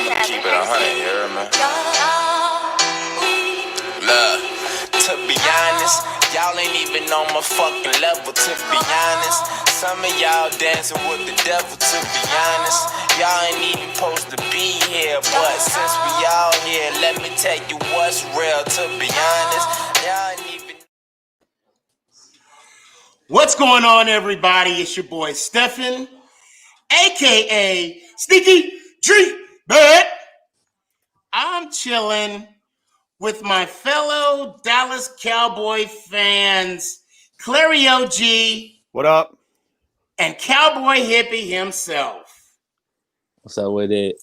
I'ma keep it 100, you heard me? Look, to be honest, y'all ain't even on my fucking level, to be honest. Some of y'all dancing with the devil, to be honest. Y'all ain't even supposed to be here, but since we all here, let me tell you what's real, to be honest. Y'all ain't even... What's going on, everybody? It's your boy Stephen, aka Sneaky G Bad. I'm chilling with my fellow Dallas Cowboy fans, Clary OG. What up? And Cowboy Hippie himself. What's up with it?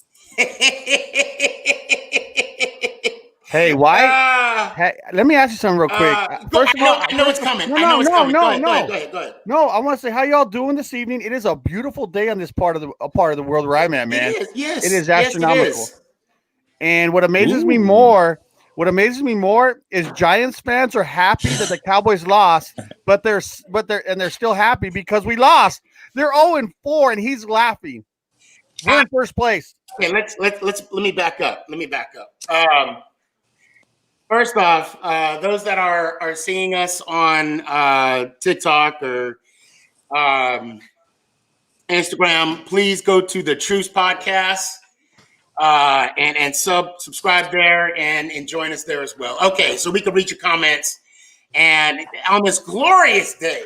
Hey, why? Hey, let me ask you something real quick. First of all, I know it's coming. I know it's coming. Go ahead. No, I want to say, how y'all doing this evening? It is a beautiful day on this part of the world where I'm at, man. It is, yes. It is astronomical. Yes, it is. And what amazes me more is Giants fans are happy that the Cowboys lost, but they're still happy because we lost. They're 0-4 and he's laughing. We're in first place. Okay, let me back up. First off, those that are seeing us on TikTok or Instagram, please go to the Truce Podcast and subscribe there and join us there as well. Okay, so we can read your comments and on this glorious day.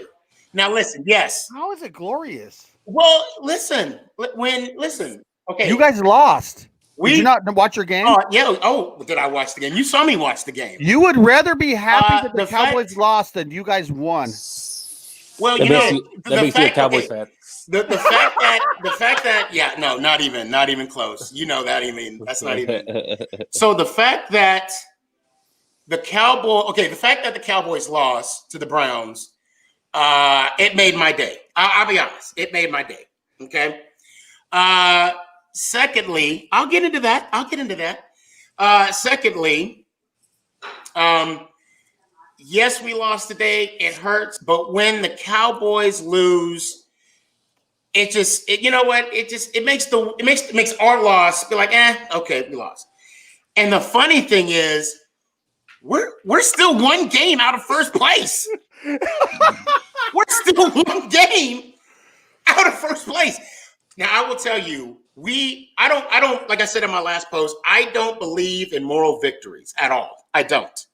Now, listen. Yes. How is it glorious? Well, listen. Okay, you guys lost. Did you not watch your game? Did I watch the game? You saw me watch the game. You would rather be happy that the Cowboys lost than you guys won. Well, that makes you a Cowboys fan. The fact that not even close. You know that. I mean, that's not even. So the fact that the Cowboys lost to the Browns, it made my day. I'll be honest. It made my day. Okay. Secondly, I'll get into that. Secondly, yes, we lost today. It hurts, but when the Cowboys lose, it makes our loss be like, okay, we lost. And the funny thing is, we're still one game out of first place. We're still one game out of first place. Now, I will tell you, I don't, like I said in my last post, I don't believe in moral victories at all. I don't.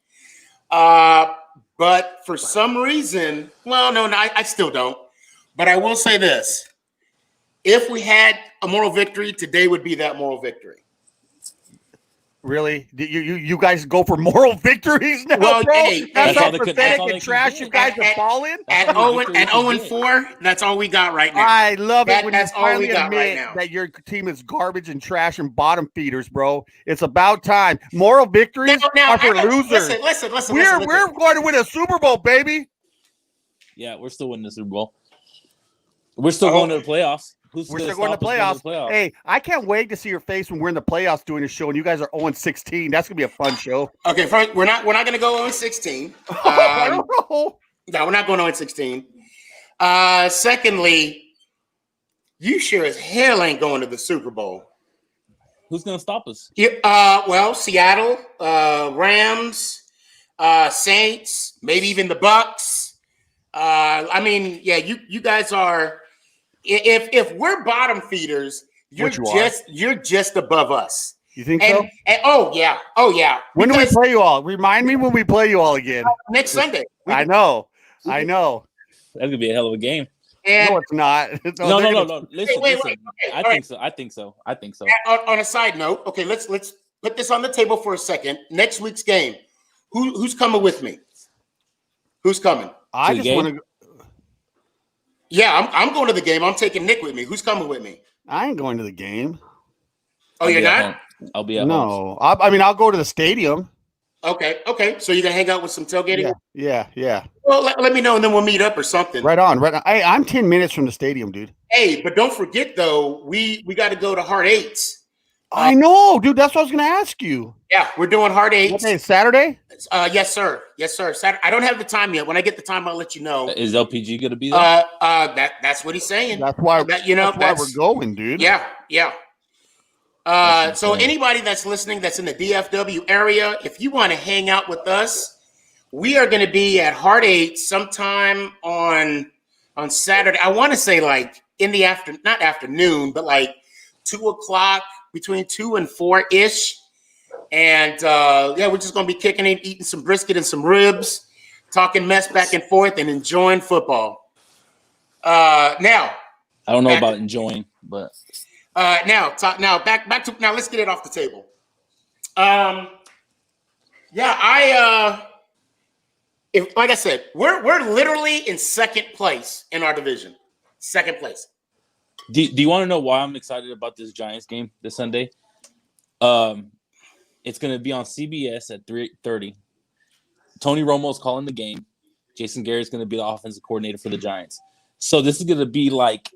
But for some reason, I still don't. But I will say this. If we had a moral victory, today would be that moral victory. Really? You guys go for moral victories now, bro? That's how pathetic and trash you guys are falling? At 0-4, that's all we got right now. I love it when you finally admit that your team is garbage and trash and bottom feeders, bro. It's about time. Moral victories are for losers. Listen. We're going to win a Super Bowl, baby. Yeah, we're still winning the Super Bowl. We're still going to the playoffs. We're still going to the playoffs. Hey, I can't wait to see your face when we're in the playoffs doing a show and you guys are 0-16. That's going to be a fun show. Okay, first, we're not going to go 0-16. I don't know. No, we're not going 0-16. Secondly, you sure as hell ain't going to the Super Bowl. Who's going to stop us? Seattle, Rams, Saints, maybe even the Bucks. You guys are. If we're bottom feeders, you're just above us. You think so? Oh yeah. When do we play you all? Remind me when we play you all again. Next Sunday. I know. That's gonna be a hell of a game. No, it's not. No. Listen. Wait. I think so. On a side note, okay, let's put this on the table for a second. Next week's game. Who's coming with me? Who's coming? I just want to. Yeah, I'm going to the game. I'm taking Nick with me. Who's coming with me? I ain't going to the game. Oh, you're not? I'll be at home. No. I'll go to the stadium. Okay. So you're going to hang out with some tailgating? Yeah. Well, let me know, and then we'll meet up or something. Right on. Hey, I'm 10 minutes from the stadium, dude. Hey, but don't forget, though, we got to go to Hard Eights. I know, dude. That's what I was going to ask you. Yeah, we're doing Hard Eights. What day, Saturday? Yes, sir. Saturday. I don't have the time yet. When I get the time, I'll let you know. Is LPG going to be there? That's what he's saying. That's why we're going, dude. Yeah. So anybody that's listening that's in the DFW area, if you want to hang out with us, we are going to be at Heart 8 sometime on Saturday. I want to say like in the not afternoon, but like 2:00, between 2 and 4-ish. And we're just going to be kicking it, eating some brisket and some ribs, talking mess back and forth, and enjoying football. Now, I don't know about enjoying, but now back to let's get it off the table. If like I said, we're literally in second place in our division. Second place. Do you want to know why I'm excited about this Giants game this Sunday? It's going to be on CBS at 3:30. Tony Romo's calling the game. Jason Garrett's going to be the offensive coordinator for the Giants. So this is going to be like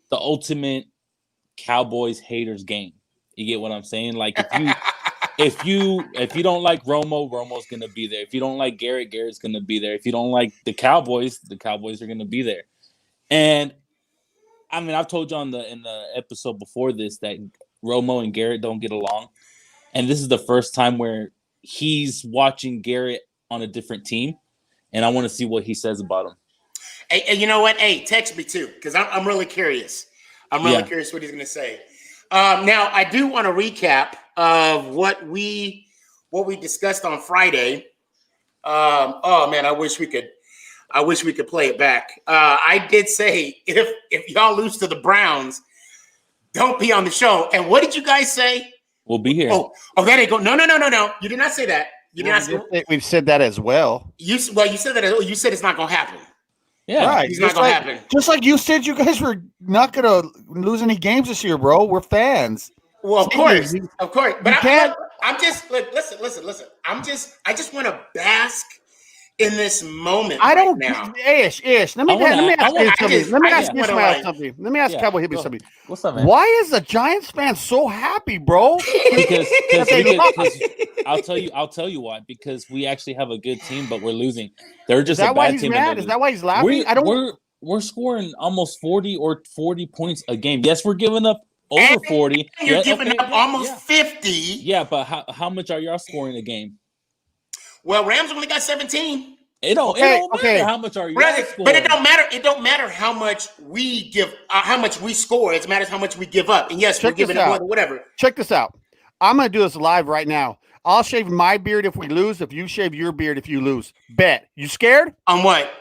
the ultimate Cowboys haters game. You get what I'm saying? Like if you don't like Romo, Romo's going to be there. If you don't like Garrett, Garrett's going to be there. If you don't like the Cowboys are going to be there. And I mean, I've told you in the episode before this that Romo and Garrett don't get along. And this is the first time where he's watching Garrett on a different team. And I want to see what he says about him. Hey, you know what? Hey, text me too, because I'm really curious. I'm really curious what he's going to say. Now, I do want to recap of what we discussed on Friday. Oh man, I wish we could play it back. I did say if y'all lose to the Browns, don't be on the show. And what did you guys say? We'll be here. Oh, that ain't go. No. You did not say that. You did not say. We've said that as well. You said that. You said it's not going to happen. Yeah, right. It's not going to happen. Just like you said, you guys were not going to lose any games this year, bro. We're fans. Well, of course. But I'm just listen. I just want to bask in this moment. I don't. Now. Ish. Let me ask Cowboy Hippie something. What's up, man? Why is the Giants fan so happy, bro? Because I'll tell you why. Because we actually have a good team, but we're losing. They're just a bad team. Is that why he's laughing? We're scoring almost 40 points a game. Yes, we're giving up over 40. You're giving up almost 50. Yeah, but how much are y'all scoring a game? Well, Rams only got 17. It don't matter how much are you scoring. But it don't matter. It don't matter how much we give, how much we score. It matters how much we give up. And yes, we're giving it more than whatever. Check this out. I'm gonna do this live right now. I'll shave my beard if we lose. If you shave your beard if you lose. Bet. You scared? On what?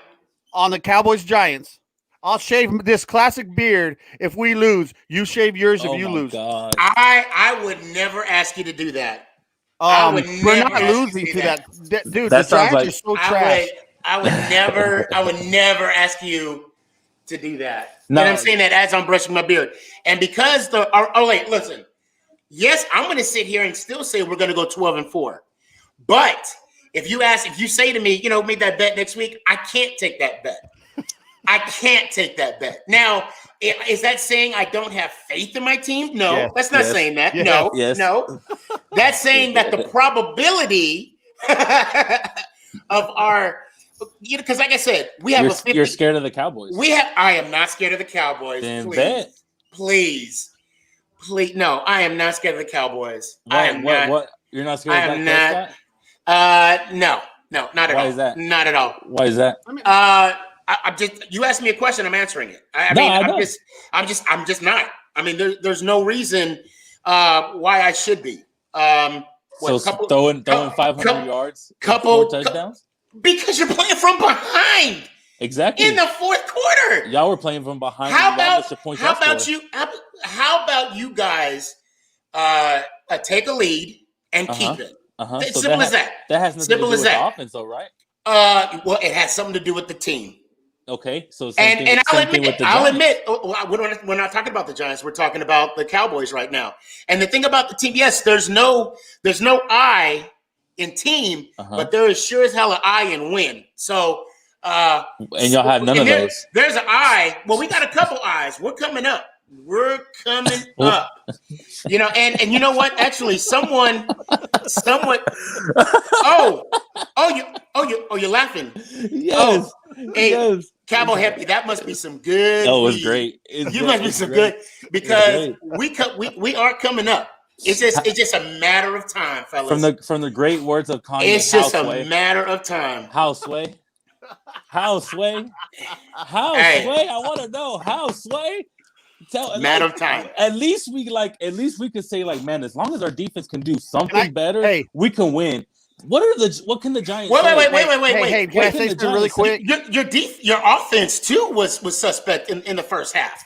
On the Cowboys Giants. I'll shave this classic beard if we lose. You shave yours if you lose. God. I would never ask you to do that. We're not losing to that. Dude, the Giants are so trash. I would never ask you to do that. No. And I'm saying that as I'm brushing my beard. And because listen. Yes, I'm going to sit here and still say we're going to go 12-4. But if you say to me, make that bet next week, I can't take that bet. I can't take that bet. Now, is that saying I don't have faith in my team? No, that's not saying that. Yes. No. That's saying that the probability of our, because like I said, we have a 50. You're scared of the Cowboys. I am not scared of the Cowboys. Then Please. No, I am not scared of the Cowboys. What? You're not scared of Dak Prescott? No, not at all. Why is that? Not at all. Why is that? I'm just. You asked me a question. I'm answering it. I'm just not. I mean, there's no reason why I should be. Throwing 500 yards, couple 4 touchdowns. Because you're playing from behind. Exactly. In the fourth quarter. Y'all were playing from behind. How about you guys take a lead and keep it? Simple as that. That has nothing to do with the offense, though, right? Well, it has something to do with the team. Okay, so I'll admit, we're not talking about the Giants. We're talking about the Cowboys right now. And the thing about the team, yes, there's no I in team, but there is sure as hell an I in win. So, and y'all have none of those. There's an I. Well, we got a couple I's. We're coming up. And you know what? Actually, someone. You're laughing. Yes. Hey, Cowboy Happy. That must be some good. That was great. Must be some good because we are coming up. It's just a matter of time, fellas. From the great words of Kanye. It's just a matter of time. How Sway? How Sway? How Hey. Sway? I want to know how Sway. Matter of time. At least we could say like, man, as long as our defense can do something better, we can win. What can the Giants? Wait. Hey, can I say something really quick? Your offense too was suspect in the first half.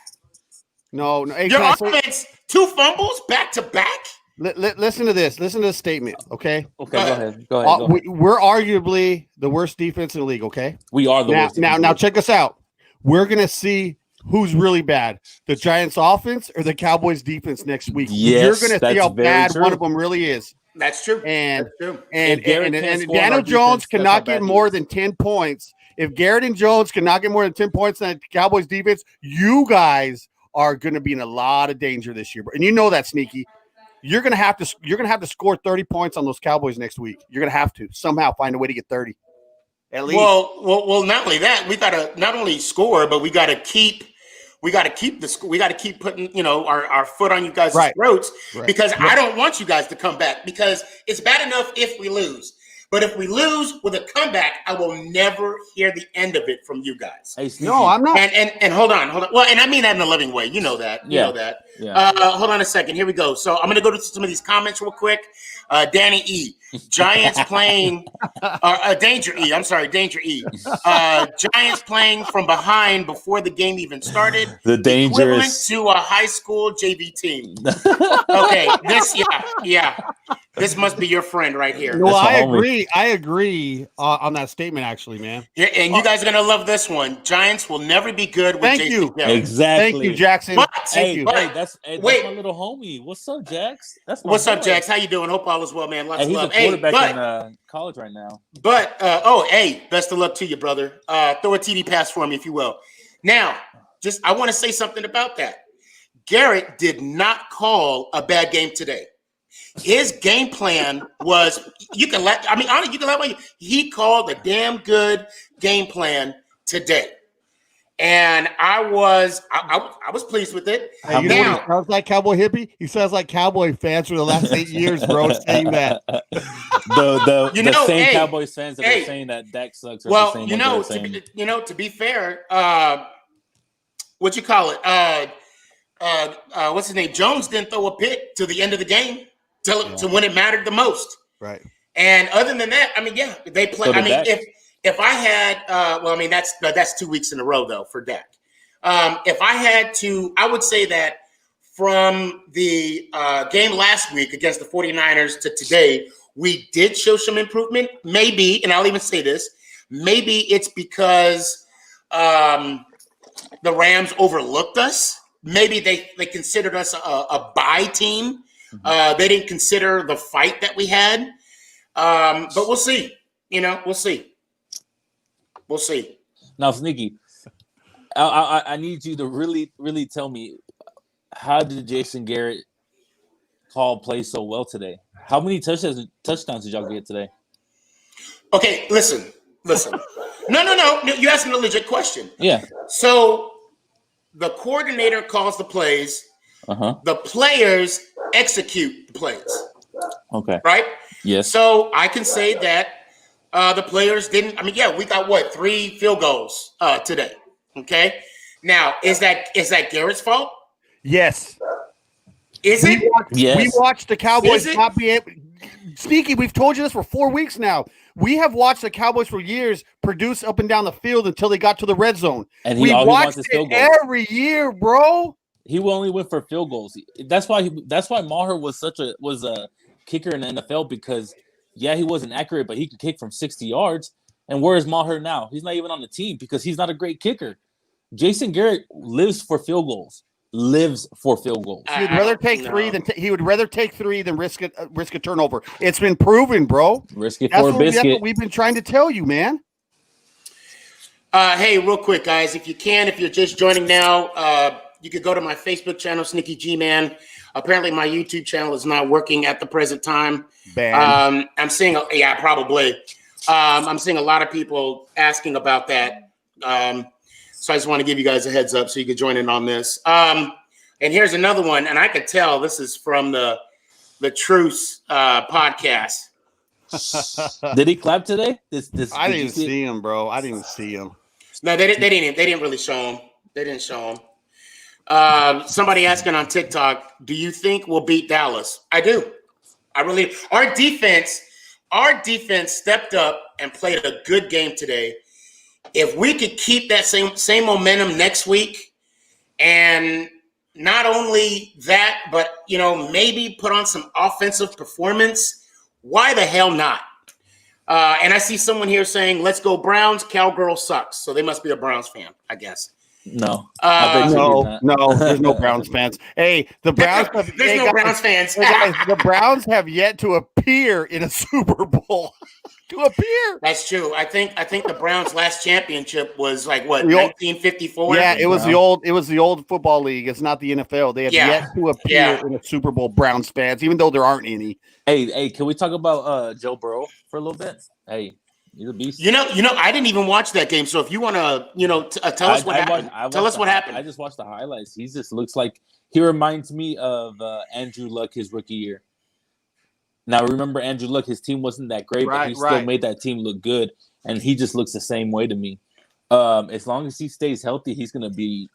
No. Hey, your offense, 2 fumbles back to back. Listen to this. Listen to this statement. Okay. Okay. Go ahead. We're arguably the worst defense in the league. Okay. We are the worst. Now check us out. We're gonna see who's really bad, the Giants offense or the Cowboys defense next week. Yes, you're gonna see how bad one of them really is. That's true. And Daniel Jones cannot get more than 10 points. If Garrett and Jones cannot get more than 10 points on the Cowboys defense, you guys are going to be in a lot of danger this year. And you know that, Sneaky. You're going to have to score 30 points on those Cowboys next week. You're going to have to somehow find a way to get 30. At least. Well, not only that, we got to not only score, but we got to keep putting, our foot on you guys' throats because I don't want you guys to come back because it's bad enough if we lose. But if we lose with a comeback, I will never hear the end of it from you guys. Hey, no, I'm not. And hold on. Well, and I mean that in a loving way. You know that. You know that. Yeah. Hold on a second. Here we go. So I'm going to go to some of these comments real quick. Danny E. Giants playing Danger E. I'm sorry, Danger E. Giants playing from behind before the game even started. The dangerous equivalent to a high school JV team. Okay, this must be your friend right here. No, I agree. I agree on that statement, actually, man. Yeah, and you guys are gonna love this one. Giants will never be good with Jason Garrett. Exactly. Thank you, Jackson. Thank you. That's my little homie. What's up, Jax? What's up, Jax? How you doing? Hope all is well, man. Lots of love. He's a quarterback in college right now. But best of luck to you, brother. Throw a TD pass for me, if you will. Now, I want to say something about that. Garrett did not call a bad game today. His game plan was you can laugh at you. He called a damn good game plan today. And I was pleased with it. Hey, you know what he sounds like, Cowboy Hippie? He sounds like Cowboy fans for the last 8 years, bro, saying that. The same Cowboys fans that are saying that Dak sucks. Well, to be fair, what you call it? What's his name? Jones didn't throw a pick till the end of the game, to when it mattered the most. Right. And other than that, they play. If I had, that's 2 weeks in a row though for Dak. If I had to, I would say that from the game last week against the 49ers to today, we did show some improvement. Maybe, and I'll even say this, maybe it's because the Rams overlooked us. Maybe they considered us a bye team. They didn't consider the fight that we had. But we'll see. We'll see. We'll see. Now, Sneaky, I need you to really, really tell me, how did Jason Garrett call play so well today? How many touchdowns did y'all get today? Okay, listen. No. You're asking a legit question. Yeah. So the coordinator calls the plays. The players execute the plays. Okay. Right? Yes. So I can say that the players didn't. We got 3 field goals today. Okay. Now, is that Garrett's fault? Yes. Is it? Yes. We watched the Cowboys not be able. Sneaky, we've told you this for 4 weeks now. We have watched the Cowboys for years produce up and down the field until they got to the red zone. And we watched it every year, bro. He only went for field goals. That's why Maher was a kicker in the NFL, because he wasn't accurate, but he could kick from 60 yards. And where is Maher now? He's not even on the team because he's not a great kicker. Jason Garrett lives for field goals. He would rather take 3 than risk a turnover. It's been proven, bro. Risk it for a biscuit. That's what we've been trying to tell you, man. Hey, real quick, guys, if you're just joining now, you could go to my Facebook channel, Sneaky G Man. Apparently, my YouTube channel is not working at the present time. I'm seeing, probably. I'm seeing a lot of people asking about that. So I just want to give you guys a heads up so you can join in on this. And here's another one, and I could tell this is from the the Truce podcast. Did he clap today? I did didn't you see it? see him, bro. I didn't see him. No, they didn't really show him. They didn't show him. Somebody asking on TikTok, do you think we'll beat Dallas? I do. I really. Our defense stepped up and played a good game today. If we could keep that same momentum next week, and not only that, but maybe put on some offensive performance, why the hell not? And I see someone here saying, "Let's go Browns." Cowgirl sucks, so they must be a Browns fan, I guess. No. I bet you he's not. No, there's no Browns fans. Hey, the Browns. There's no Browns fans. Hey guys, the Browns have yet to appear in a Super Bowl. To appear. That's true. I think the Browns' last championship was like what, 1954. Yeah, it was the old football league. It's not the NFL. They have yet to appear in a Super Bowl. Browns fans, even though there aren't any. Hey, can we talk about Joe Burrow for a little bit? Hey, he's a beast. I didn't even watch that game. So if you want to, tell us what happened. Tell us what happened. I just watched the highlights. He just looks like he reminds me of Andrew Luck his rookie year. Now, remember Andrew Luck, his team wasn't that great, but he still made that team look good, and he just looks the same way to me. As long as he stays healthy, he's gonna be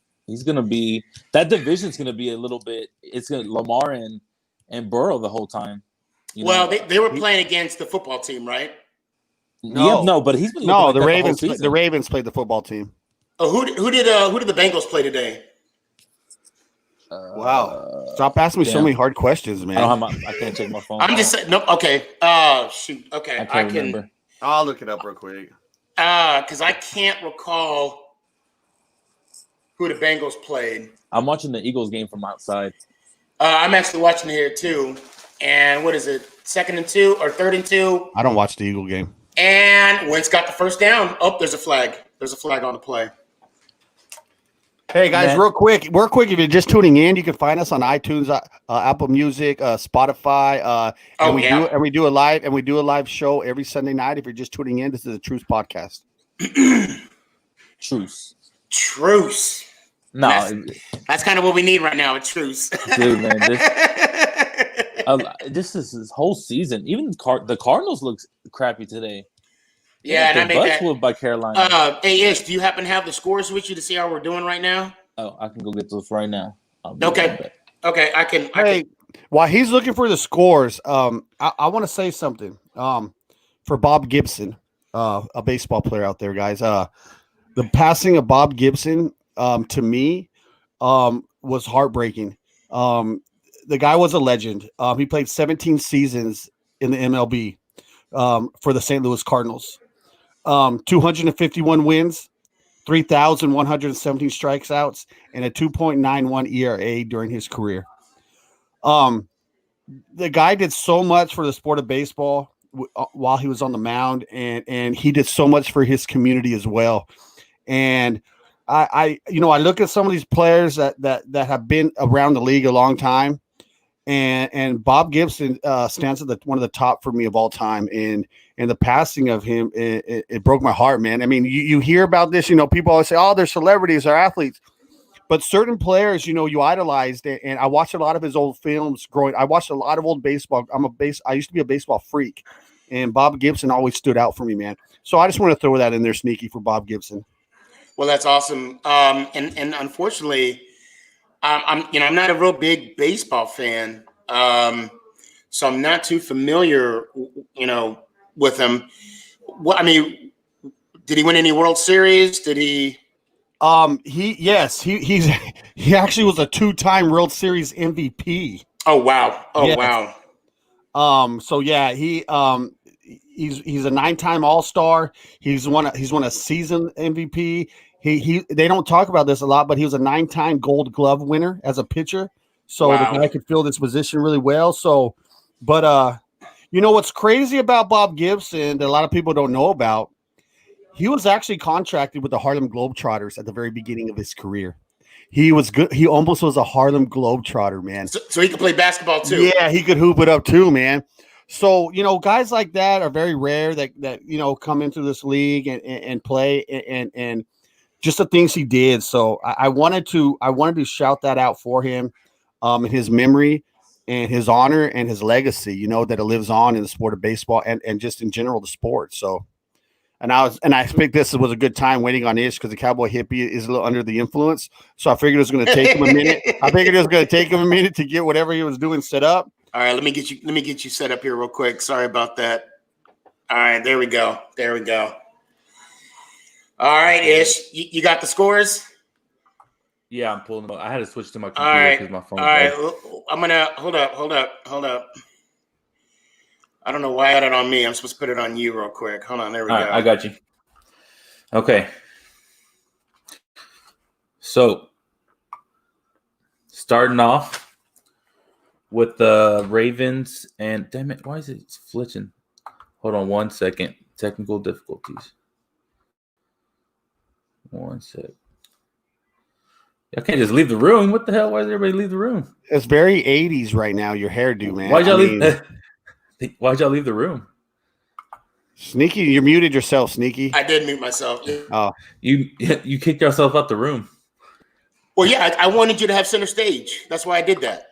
that division's gonna be a little bit. It's gonna Lamar and Burrow the whole time. They were playing against the football team, right? No, but he's been the Ravens. The Ravens played the football team. Oh, who did the Bengals play today? Wow! Stop asking me so many hard questions, man. I can't check my phone. I'm just saying. No, okay. Shoot. Okay, I can. Remember. I'll look it up real quick. Because I can't recall who the Bengals played. I'm watching the Eagles game from outside. I'm actually watching it here too. And what is it? 2nd and 2 or 3rd and 2? I don't watch the Eagle game. And Wentz got the first down. Oh, there's a flag. There's a flag on the play. Hey guys, real quick, if you're just tuning in, you can find us on iTunes, Apple Music, Spotify, and we do a live show every Sunday night. If you're just tuning in, this is a Truce podcast. Truce. No, that's kind of what we need right now. A truce, dude, man. This is his whole season. Even the Cardinals look crappy today. Yeah, and I made that by Carolina. Hey, Ish, do you happen to have the scores with you to see how we're doing right now? Oh, I can go get those right now. Okay, I can. While he's looking for the scores, I want to say something for Bob Gibson, a baseball player out there, guys. The passing of Bob Gibson, to me, was heartbreaking. The guy was a legend. He played 17 seasons in the MLB for the St. Louis Cardinals. 251 wins, 3,117 strikeouts, and a 2.91 ERA during his career. The guy did so much for the sport of baseball while he was on the mound, and he did so much for his community as well. And I look at some of these players that have been around the league a long time, and Bob Gibson stands at one of the top for me of all time. And the passing of him, it broke my heart, man. I mean, you hear about this, people always say, oh, they're celebrities, they're athletes. But certain players, you idolized, and I watched a lot of his old films growing. I watched a lot of old baseball. I used to be a baseball freak, and Bob Gibson always stood out for me, man. So I just want to throw that in there, sneaky, for Bob Gibson. Well, that's awesome. And unfortunately, I'm not a real big baseball fan, so I'm not too familiar, with him. Did he win any World Series? Did he? He actually was a 2-time World Series MVP. Oh wow! Wow! So yeah, he's a 9-time All-Star. He's won a season MVP. They don't talk about this a lot, but he was a 9-time Gold Glove winner as a pitcher. So the guy could fill this position really well. So, but what's crazy about Bob Gibson that a lot of people don't know about? He was actually contracted with the Harlem Globetrotters at the very beginning of his career. He was good. He almost was a Harlem Globetrotter, man. So he could play basketball too. Yeah, he could hoop it up too, man. So, guys like that are very rare that come into this league and play and just the things he did. So I wanted to shout that out for him in his memory. and his honor and his legacy, you know, that it lives on in the sport of baseball and just in general the sport. So, and I think this was a good time waiting on Ish because the Cowboy hippie is a little under the influence. So I figured it was going to take him a minute. To get whatever he was doing set up. All right, let me get you set up here real quick. Sorry about that. All right, there we go. All right, Ish, you got the scores? Yeah, I'm pulling them up. I had to switch to my computer because my phone. All right, I'm gonna hold up. I don't know why I had it on me. I'm supposed to put it on you real quick. Hold on, there we go. I got you. Okay. So, starting off with the Ravens, and damn it, why is it flitching? Hold on 1 second. Technical difficulties. 1 sec. I can't just leave the room. What the hell? Why does everybody leave the room? It's very 80s right now, your hairdo, man. Why'd y'all leave the room? Sneaky, you muted yourself, Sneaky. I did mute myself. Oh. You kicked yourself out the room. Well, yeah, I wanted you to have center stage. That's why I did that.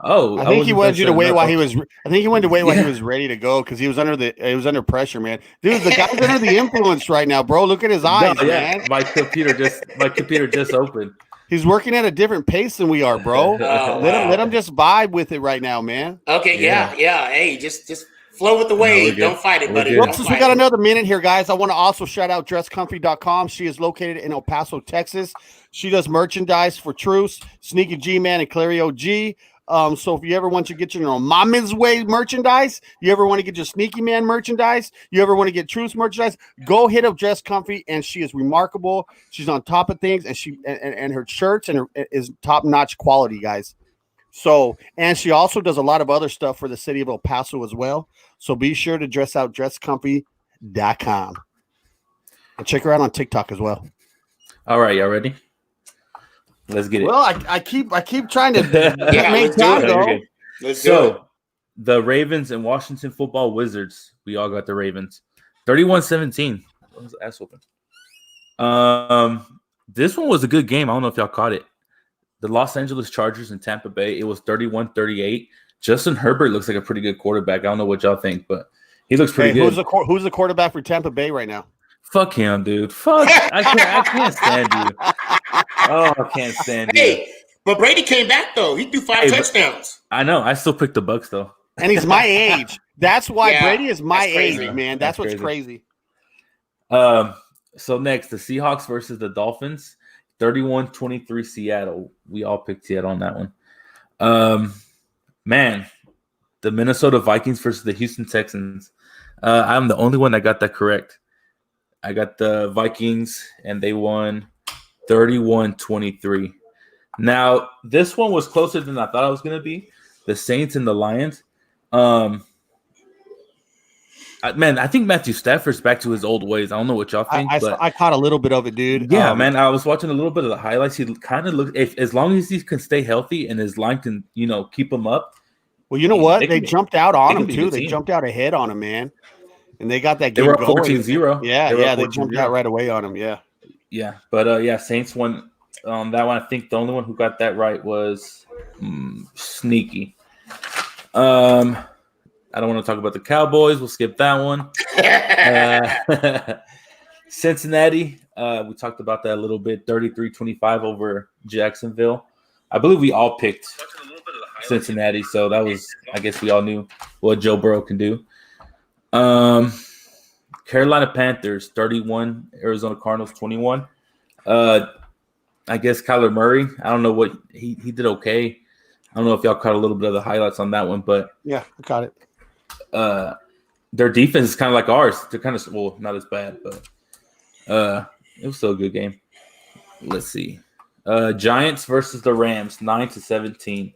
Oh, I think he wanted you to wait while he was. I think he wanted to wait while he was ready to go because he was under pressure, man. Dude, the guy's under the influence right now, bro. Look at his eyes, man. My computer just opened. He's working at a different pace than we are, bro. Let him just vibe with it right now, man. Okay, yeah. Hey, just flow with the wave. Don't fight it, buddy. Well, since we got another minute here, guys, I want to also shout out dresscomfy.com. She is located in El Paso, Texas. She does merchandise for Truce, Sneaky G-Man, and Clario G. So if you ever want to get your Mama's Way merchandise, you ever want to get your Sneaky Man merchandise, you ever want to get Truce merchandise, go hit up Dress Comfy, and she is remarkable. She's on top of things, and she and her shirts is top-notch quality, guys. So, and she also does a lot of other stuff for the city of El Paso as well. So be sure to dress out dresscomfy.com. And check her out on TikTok as well. All right, y'all ready? Let's get it. Well, I keep trying to make time though. So the Ravens and Washington Football Wizards. We all got the Ravens. 31-17. What was the ass open? This one was a good game. I don't know if y'all caught it. The Los Angeles Chargers and Tampa Bay. It was 31-38. Justin Herbert looks like a pretty good quarterback. I don't know what y'all think, but he looks pretty good. Who's the quarterback for Tampa Bay right now? Fuck him, dude. Fuck. I can't stand you. Oh, I can't stand you. Hey, but Brady came back though. He threw 5 touchdowns. I know. I still picked the Bucks though. And he's my age. That's why Brady is my age, man. That's what's crazy. crazy. So next, the Seahawks versus the Dolphins. 31-23 Seattle. We all picked Seattle on that one. Man, the Minnesota Vikings versus the Houston Texans. I'm the only one that got that correct. I got the Vikings, and they won 31-23. Now, this one was closer than I thought it was going to be. The Saints and the Lions. I think Matthew Stafford's back to his old ways. I don't know what y'all think. I caught a little bit of it, dude. Yeah, man. I was watching a little bit of the highlights. He kind of looked, as long as he can stay healthy and his line can, keep him up. Well, you know what? They jumped out on him, too. They jumped out ahead on him, man. And they got that game going. They were 14-0. Yeah, they jumped out right away on him, yeah. Yeah, but, Saints won on that one. I think the only one who got that right was Sneaky. I don't want to talk about the Cowboys. We'll skip that one. Cincinnati, we talked about that a little bit, 33-25 over Jacksonville. I believe we all picked Cincinnati, so that was, I guess we all knew what Joe Burrow can do. Carolina Panthers, 31, Arizona Cardinals, 21. I guess Kyler Murray, I don't know what – he did okay. I don't know if y'all caught a little bit of the highlights on that one, but – yeah, I caught it. Their defense is kind of like ours. They're kind of not as bad, but it was still a good game. Let's see. Giants versus the Rams, 9-17.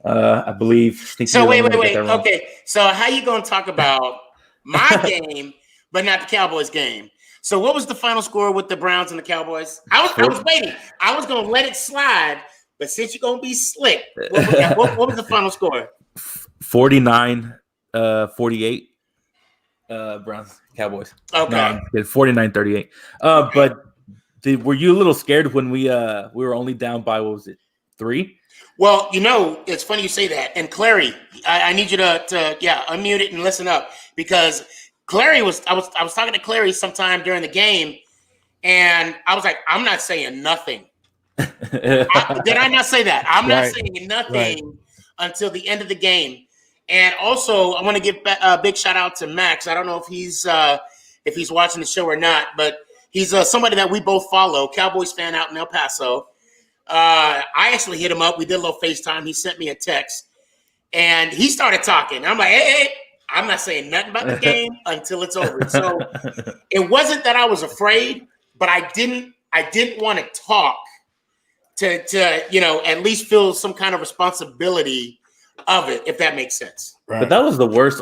I believe. So wait. Okay, so how you gonna talk about my game, but not the Cowboys game? So what was the final score with the Browns and the Cowboys? I was waiting. I was gonna let it slide, but since you're gonna be slick, what was the final score? 49-48. Browns, Cowboys. Okay. 49-38. But were you a little scared when we were only down by, what was it, 3. Well, it's funny you say that. And Clary, I need you to unmute it and listen up, because Clary I was talking to Clary sometime during the game, and I was like, I'm not saying nothing. Did I not say that? I'm not saying nothing until the end of the game. And also, I want to give a big shout out to Max. I don't know if he's watching the show or not, but he's somebody that we both follow, Cowboys fan out in El Paso. I actually hit him up. We did a little FaceTime. He sent me a text, and he started talking. I'm like, hey, I'm not saying nothing about the game until it's over. So it wasn't that I was afraid, but I didn't want to talk to at least feel some kind of responsibility of it, if that makes sense. Right. But that was the worst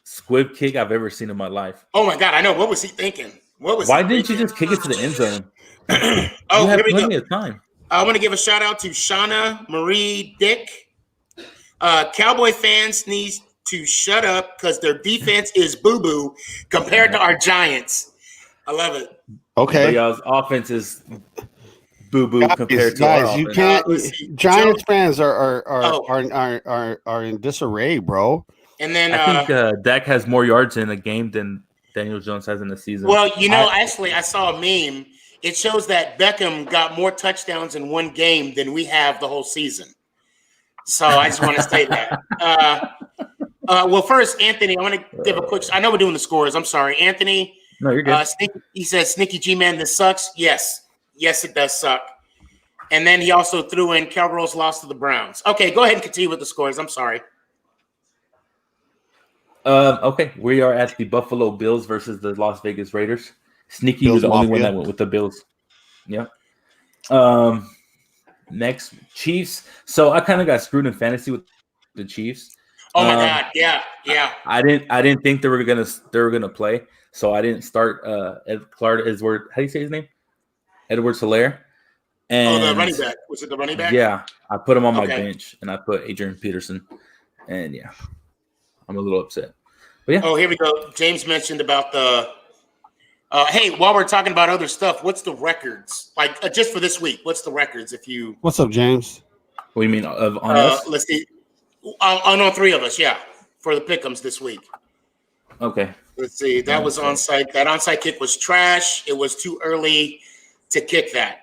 squib kick I've ever seen in my life. Oh my God, I know. What was he thinking? Why didn't you just kick it to the end zone? Oh, you had here we plenty go. of time. I want to give a shout out to Shauna Marie Dick. Cowboy fans need to shut up because their defense is boo-boo compared to our Giants. I love it. Okay. But y'all's offense is boo-boo compared to our offense. You can't. Giants fans are in disarray, bro. And then I think Dak has more yards in a game than Daniel Jones has in the season. Well, actually, I saw a meme. It shows that Beckham got more touchdowns in one game than we have the whole season. So I just want to say that. Well, first, Anthony, I want to give a quick. I know we're doing the scores. I'm sorry, Anthony. No, you're good. He says, "Sneaky G-Man, this sucks." Yes, it does suck. And then he also threw in Cowboys lost to the Browns. Okay, go ahead and continue with the scores. I'm sorry. Okay, we are at the Buffalo Bills versus the Las Vegas Raiders. Sneaky Bills was the only Mafia. one that went with the Bills. Yeah. Next, Chiefs. So I kind of got screwed in fantasy with the Chiefs. Oh my God, yeah. I didn't think they were gonna play, so I didn't start Edward. How do you say his name? Edward Hilaire. And the running back. Was it the running back? Yeah, I put him on my bench, and I put Adrian Peterson, and yeah, I'm a little upset. But yeah. Oh, here we go. James mentioned about the. Hey, while we're talking about other stuff, what's the records? Like just for this week, what's the records? If you. What's up, James? What do you mean on us? Let's see. On all three of us, yeah, for the pick'ems this week. Okay. Let's see. That was onside. That onside kick was trash. It was too early to kick that.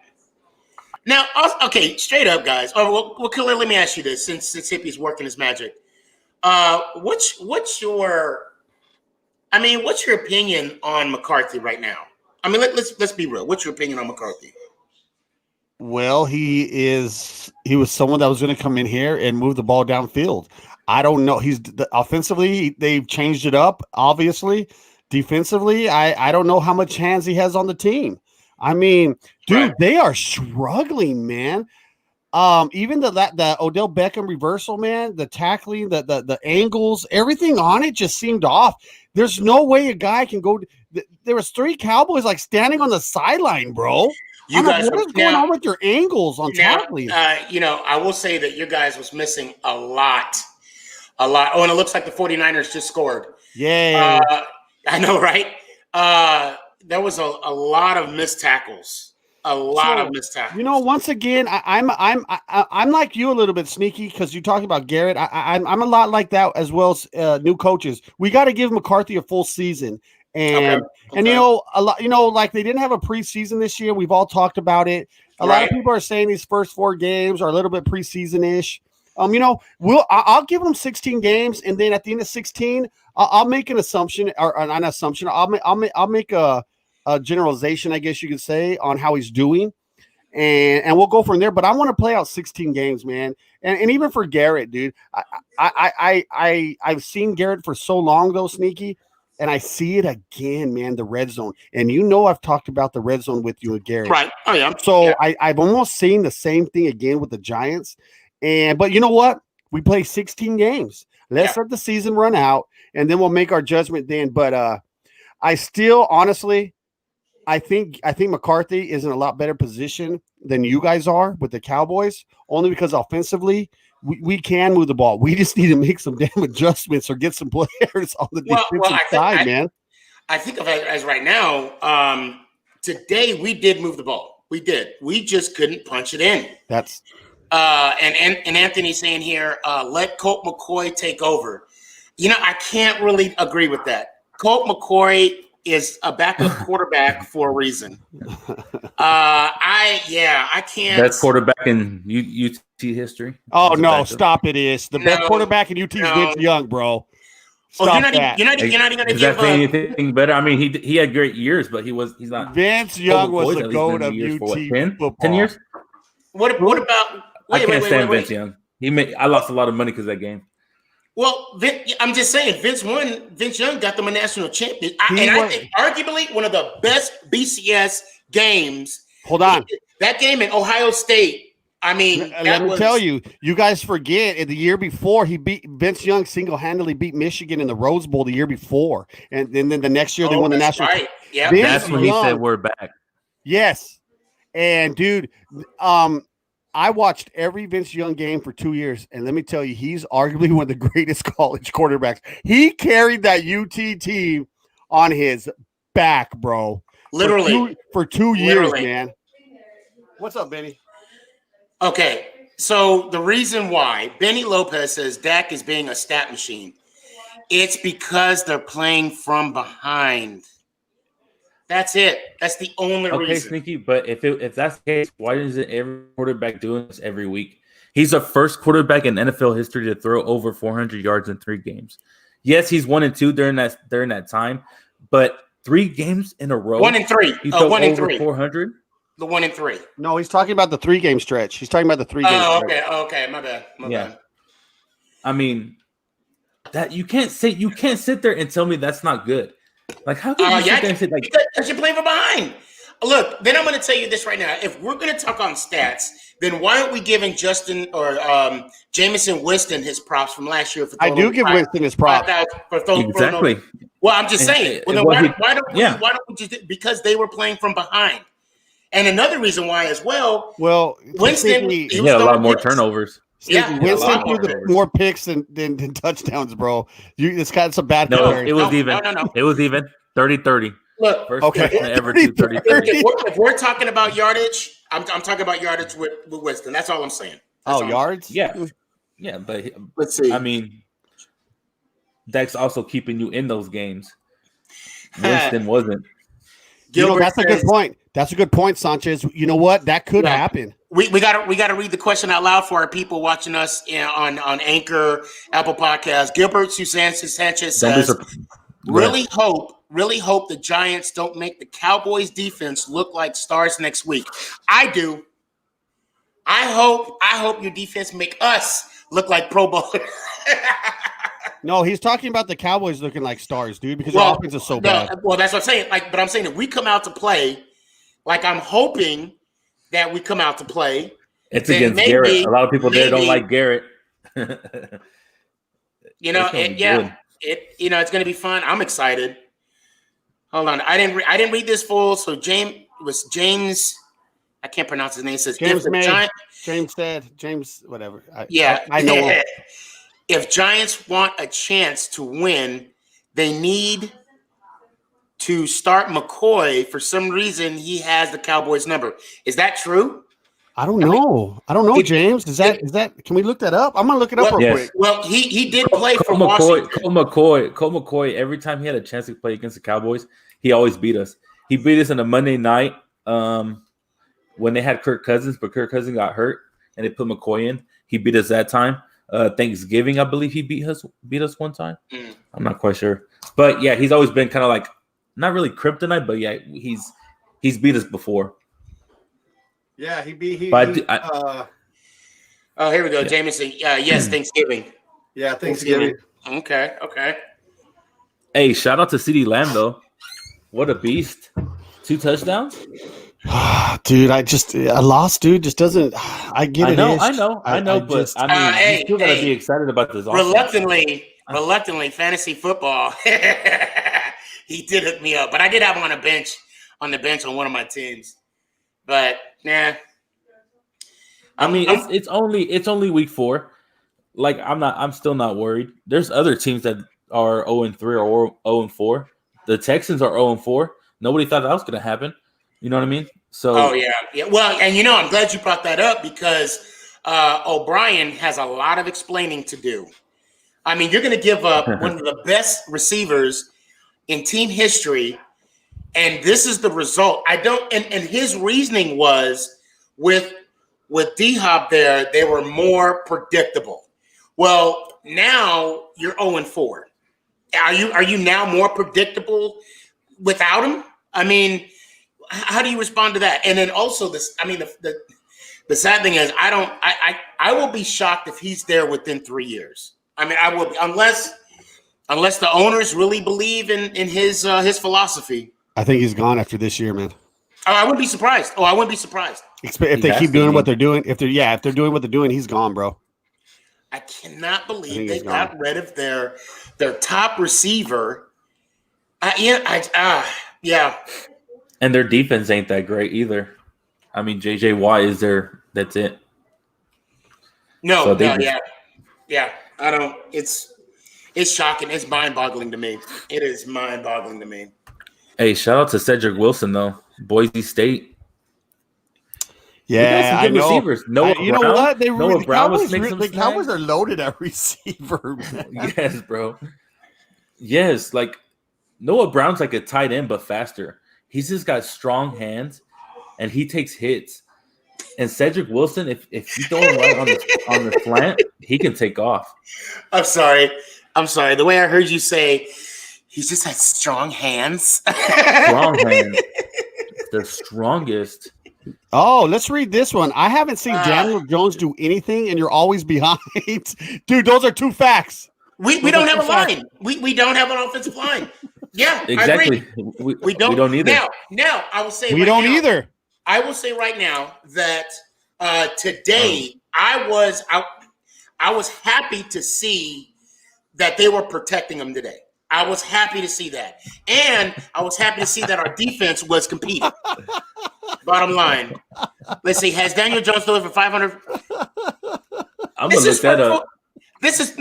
Now, okay, straight up, guys. Oh, well, Khalil, let me ask you this, since Hippie's working his magic. What's your opinion on McCarthy right now? I mean, let's be real. What's your opinion on McCarthy? Well, he was someone that was going to come in here and move the ball downfield. I don't know. Offensively, they've changed it up, obviously. Defensively, I don't know how much hands he has on the team. I mean, dude, They are struggling, man. Even the Odell Beckham reversal, man, the tackling, the angles, everything on it just seemed off. There's no way a guy can go. There was 3 Cowboys like standing on the sideline, bro. What is going on with your angles on tackling? I will say that your guys was missing a lot. Oh, and it looks like the 49ers just scored. Yeah, I know, right? There was a lot of missed tackles. Of missed tackles. Once again, I'm like you a little bit, Sneaky, because you talking about Garrett. I'm a lot like that as well as new coaches. We got to give McCarthy a full season, and a lot. Like they didn't have a preseason this year. We've all talked about it. A lot of people are saying these first 4 games are a little bit preseason-ish. I'll give them 16 games, and then at the end of 16, I'll make an assumption or an assumption. I'll make a generalization, I guess you could say, on how he's doing, and we'll go from there. But I want to play out 16 games, man, and even for Garrett, dude, I've seen Garrett for so long though, Sneaky, and I see it again, man. The red zone, and I've talked about the red zone with you and Garrett, right? Oh yeah. So I've almost seen the same thing again with the Giants, but you know what? We play 16 games. Let's let the season run out, and then we'll make our judgment then. But I still, honestly. I think McCarthy is in a lot better position than you guys are with the Cowboys, only because offensively we can move the ball. We just need to make some damn adjustments or get some players on the defensive side, man. I think of it as right now. Today we did move the ball. We did. We just couldn't punch it in. That's And Anthony's saying here, let Colt McCoy take over. I can't really agree with that. Colt McCoy is a backup quarterback for a reason. I can't. Best quarterback in UT history. oh As a no, backup. stop it! Is the best No, quarterback in UT is no. Vince Young, bro? Oh, Stop you're not that. even going to Does give that say anything better? I mean, he had great years, but he's not. Vince Young was McCoy's the at least goat been of years for UT what, 10? football. 10 years? What about? I can't stand wait. Vince Young. I lost a lot of money because of that game. Well, I'm just saying, Vince Young got them a national champion. I think arguably one of the best BCS games. Hold on. That game in Ohio State. I mean, Let me tell you, you guys forget in the year before Vince Young single-handedly beat Michigan in the Rose Bowl the year before, and then the next year they won the national. Right. Yeah, That's when he said we're back. Yes, and dude, I watched every Vince Young game for 2 years, and let me tell you, he's arguably one of the greatest college quarterbacks. He carried that UT team on his back, bro. Literally for 2 years, man. What's up, Benny? Okay, so the reason why Benny Lopez says Dak is being a stat machine, it's because they're playing from behind. That's it. That's the only reason. Okay, Sneaky, but if that's the case, why isn't every quarterback doing this every week? He's the first quarterback in NFL history to throw over 400 yards in 3 games. Yes, he's 1-2 during that time, but 3 games in a row. 1 and 3. He threw 1 and over 3. 400. The 1 and 3. No, he's talking about the 3-game stretch. He's talking about the 3-game stretch. Okay. My bad. I mean, that you can't sit there and tell me that's not good. Like, how can you sit there and say like because you're playing from behind? Look, then I'm going to tell you this right now. If we're going to talk on stats, then why aren't we giving Justin or Jameson Winston his props from last year? I do give Winston his props. exactly? Well, I'm just saying. Why don't we just because they were playing from behind? And another reason why as well. Well, Winston he had a lot more turnovers. Yeah, Winston threw more picks than touchdowns, bro. It's got some bad. No, it was even. No. It was even 30-30. Look, first person ever do 30-30. If we're talking about yardage, I'm talking about yardage with Winston. That's all I'm saying. Yards? Yeah, but let's see. I mean, Dak's also keeping you in those games. Winston wasn't. That's a good point. That's a good point, Sanchez. You know what? That could happen. We gotta read the question out loud for our people watching us on Anchor, Apple Podcasts. Gilbert Sanchez says, really hope the Giants don't make the Cowboys defense look like stars next week. I do. I hope your defense make us look like Pro Bowlers. No, he's talking about the Cowboys looking like stars, dude, because the offense is so bad. Well, that's what I'm saying. But I'm saying if we come out to play, like I'm hoping that we come out to play. It's against Garrett. A lot of people there don't like Garrett. It's going to be fun. I'm excited. Hold on, I didn't read this full. So James. I can't pronounce his name. It says James, whatever. I know him. If Giants want a chance to win, they need to start McCoy. For some reason, he has the Cowboys number. Is that true? I don't know. James. Is that? Can we look that up? I'm gonna look it up real quick. Well, he did play for Washington. Washington. Colt McCoy. Every time he had a chance to play against the Cowboys, he always beat us. He beat us on a Monday night when they had Kirk Cousins, but Kirk Cousins got hurt and they put McCoy in. He beat us that time. Thanksgiving, I believe he beat us one time. I'm not quite sure, but yeah, he's always been kind of like not really kryptonite, but yeah, he's beat us before. Yeah, he beat. Here we go, yeah. Jameson. Yes, Thanksgiving. Yeah, Thanksgiving. Okay. Hey, shout out to CeeDee Lamb though. What a beast! 2 touchdowns. Dude, I lost, dude. Just doesn't. I get it. I know, but you still gotta be excited about this. Reluctantly, fantasy football. He did hook me up, but I did have him on the bench on one of my teams. But nah. It's only week 4. Like I'm still not worried. There's other teams that are 0-3 or 0-4. The Texans are 0-4. Nobody thought that was gonna happen. You know what I mean? So Oh yeah. Well, and I'm glad you brought that up because O'Brien has a lot of explaining to do. I mean, you're going to give up one of the best receivers in team history, and this is the result. I don't. And his reasoning was with D-Hop there, they were more predictable. Well, now you're 0-4. Are you now more predictable without him? I mean, how do you respond to that? And then also this, I mean, the sad thing is I will be shocked if he's there within 3 years. I mean, I will be, unless the owners really believe in his philosophy. I think he's gone after this year, man. Oh, I wouldn't be surprised. If they keep doing what they're doing, if they're doing what they're doing, he's gone, bro. I cannot believe they got rid of their top receiver. Yeah. And their defense ain't that great either. I mean, JJ Watt is there. That's it. No, yeah. I don't. It's shocking. It's mind-boggling to me. It is mind-boggling to me. Hey, shout out to Cedric Wilson though, Boise State. Yeah, I know. Receivers. Noah you know Brown, what? Noah Brown was making some the Cowboys snags. are loaded at receiver. Yes, bro. Yes, like Noah Brown's like a tight end, but faster. He's just got strong hands, and he takes hits. And Cedric Wilson, if you throw him right on the slant, he can take off. I'm sorry. The way I heard you say, he just has strong hands. Strong hands. The strongest. Oh, let's read this one. I haven't seen Daniel Jones do anything, and you're always behind. Dude, those are two facts. We don't have a line. We don't have an offensive line. Yeah, Exactly. I agree. We don't either. Now I will say We don't either. I will say right now that today I was happy to see that they were protecting him today. I was happy to see that. And I was happy to see that our defense was competing. Bottom line. Let's see. Has Daniel Jones delivered 500? I'm going to look that up. This is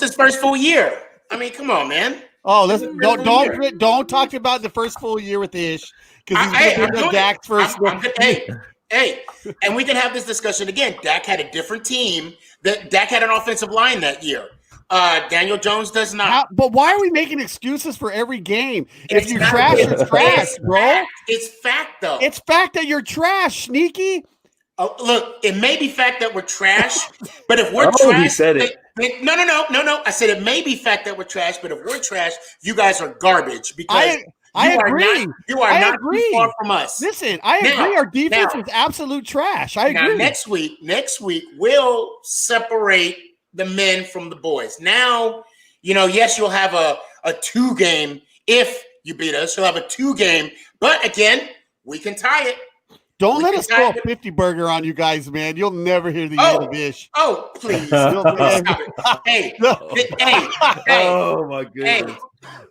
his first full year. I mean, come on, man. Oh, listen, don't talk about the first full year with Ish because he's going to Dak's first. Hey, and we can have this discussion again. Dak had a different team. Dak had an offensive line that year. Daniel Jones does not. But why are we making excuses for every game? If you're trash, you're trash, bro. It's fact, though. It's fact that you're trash, Sneaky. Oh, look, it may be fact that we're trash, but if we're trash, he said it. No. I said it may be fact that we're trash, but if we're trash, you guys are garbage because I agree. You are not too far from us. Listen, I agree. Our defense was absolute trash. I agree. Now, next week we'll separate the men from the boys. Now, yes, you'll have a 2-game if you beat us. You'll have a 2-game, but again, we can tie it. Don't let us throw a 50 burger on you guys, man. You'll never hear the end of Ish. Oh, please. Hey. Oh, my goodness.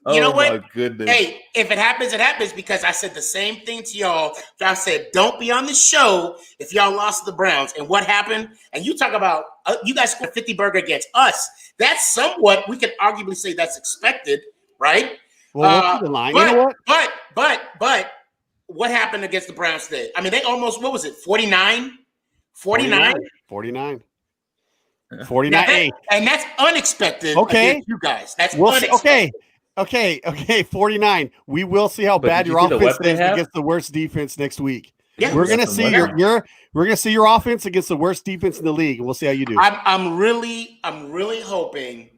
You know what? My goodness. Hey, if it happens because I said the same thing to y'all. I said, don't be on the show if y'all lost to the Browns. And what happened? And you talk about you guys scored 50 burger against us. That's somewhat, we could arguably say that's expected, right? Well, what's the line? You know what? But what happened against the Browns today? I mean, they almost, what was it, 49? 49? 49. 49. And that's unexpected against you guys. That's unexpected. Okay, 49. We will see how bad your offense is against the worst defense next week. Yeah, we're gonna see your offense against the worst defense in the league, and we'll see how you do. I'm really hoping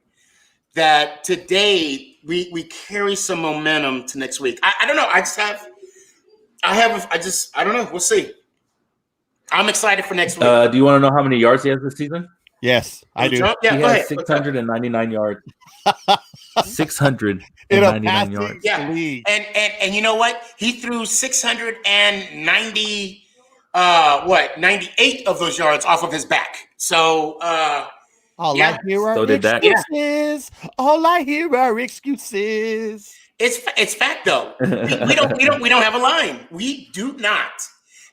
that today we carry some momentum to next week. I don't know. I don't know. We'll see. I'm excited for next week. Do you want to know how many yards he has this season? Yes, I do. Yeah, he has 699 yards. 699 yards. Yeah, and you know what? He threw 690, 98 of those yards off of his back. So, all I hear are excuses. All I hear are excuses. It's fact though. We don't have a line. We do not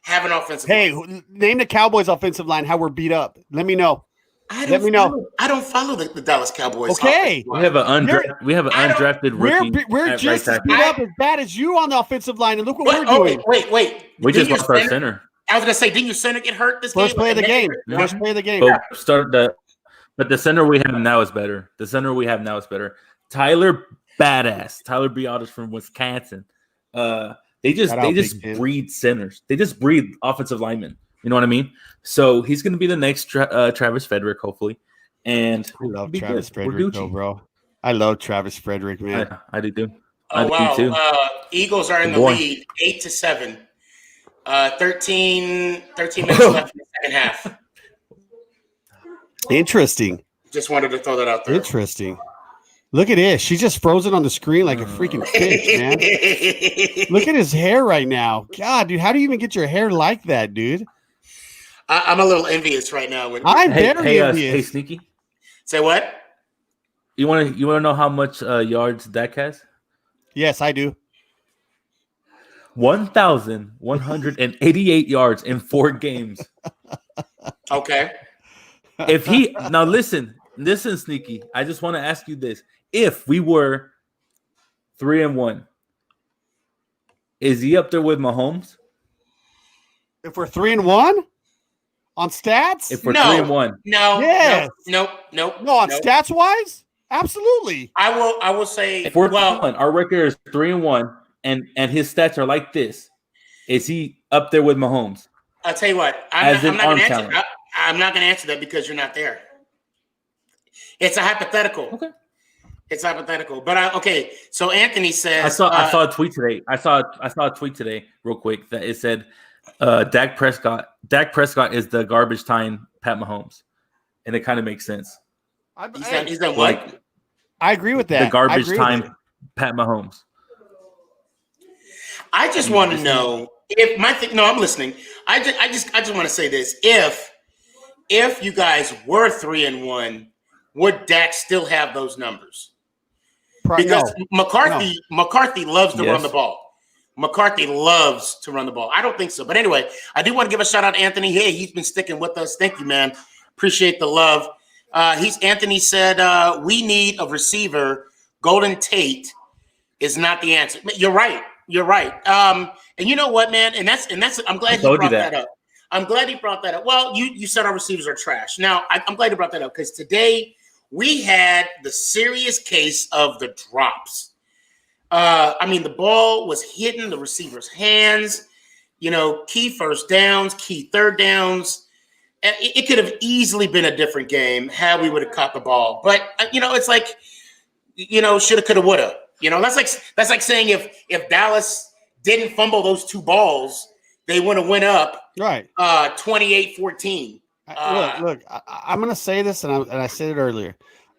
have an offensive line. Hey, name the Cowboys offensive line. How we're beat up. Let me know. Let me know. I don't follow the Dallas Cowboys. Okay, we have an undrafted rookie. We're just as beat up as bad as you on the offensive line, and look what we're doing. Wait. We just lost our center. I was gonna say, didn't your center get hurt this First game? play of the game. First play of the game. But the center we have now is better. Tyler Badass. Tyler Biotis from Wisconsin. They just breed centers. They just breed offensive linemen. You know what I mean? So he's going to be the next Travis Frederick, hopefully. And I love Travis Frederick, though, bro. I love Travis Frederick, man. I do too. Eagles are in the lead, 8-7. 13 minutes left in the second half. Interesting. Just wanted to throw that out there. Interesting. Look at this. She's just frozen on the screen like a freaking fish, man. Look at his hair right now. God, dude, how do you even get your hair like that, dude? I'm a little envious right now. I'm very envious. Hey, Sneaky. Say what? You want to know how much yards Dak has? Yes, I do. 1,188 yards in 4 games. Okay. Now listen, Sneaky. I just want to ask you this: if we were 3-1, is he up there with Mahomes? If we're 3-1 on stats, if we're 3-1, no. No, on stats wise, absolutely. I will say, if we're 3-1, our record is 3-1, and his stats are like this. Is he up there with Mahomes? I'll tell you what. I'm not going to answer that because you're not there. It's a hypothetical. Okay. It's hypothetical. But okay. So Anthony says I saw a tweet today. I saw a tweet today real quick that it said Dak Prescott is the garbage time Pat Mahomes. And it kind of makes sense. He's done what? I agree with that. The garbage time Pat Mahomes. I just want to know if I'm listening. I just want to say this. If you guys were 3-1, would Dak still have those numbers? Because McCarthy loves to run the ball. McCarthy loves to run the ball. I don't think so. But anyway, I do want to give a shout out to Anthony. Hey, he's been sticking with us. Thank you, man. Appreciate the love. Anthony said, we need a receiver. Golden Tate is not the answer. You're right. And you know what, man? And that's I'm glad he brought that up. I'm glad he brought that up. Well, you said our receivers are trash. Now, I'm glad you brought that up because today we had the serious case of the drops. The ball was hitting the receiver's hands, key first downs, key third downs. It could have easily been a different game had we would have caught the ball. But, it's like, shoulda, coulda, woulda. That's like saying if Dallas didn't fumble those 2 balls, they would have went up 28-14. Look, I'm going to say this, and I said it earlier.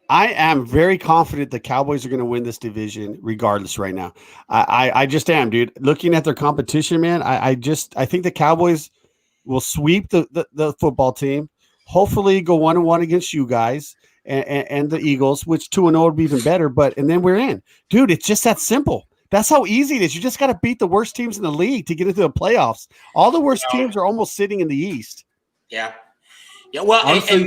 I am very confident the Cowboys are going to win this division regardless right now. I just am, dude. Looking at their competition, man, I think the Cowboys will sweep the football team, hopefully go 1-1 against you guys and the Eagles, which 2-0 would be even better. And then we're in. Dude, it's just that simple. That's how easy it is. You just got to beat the worst teams in the league to get into the playoffs. All the worst teams are almost sitting in the East. Yeah. Well, honestly,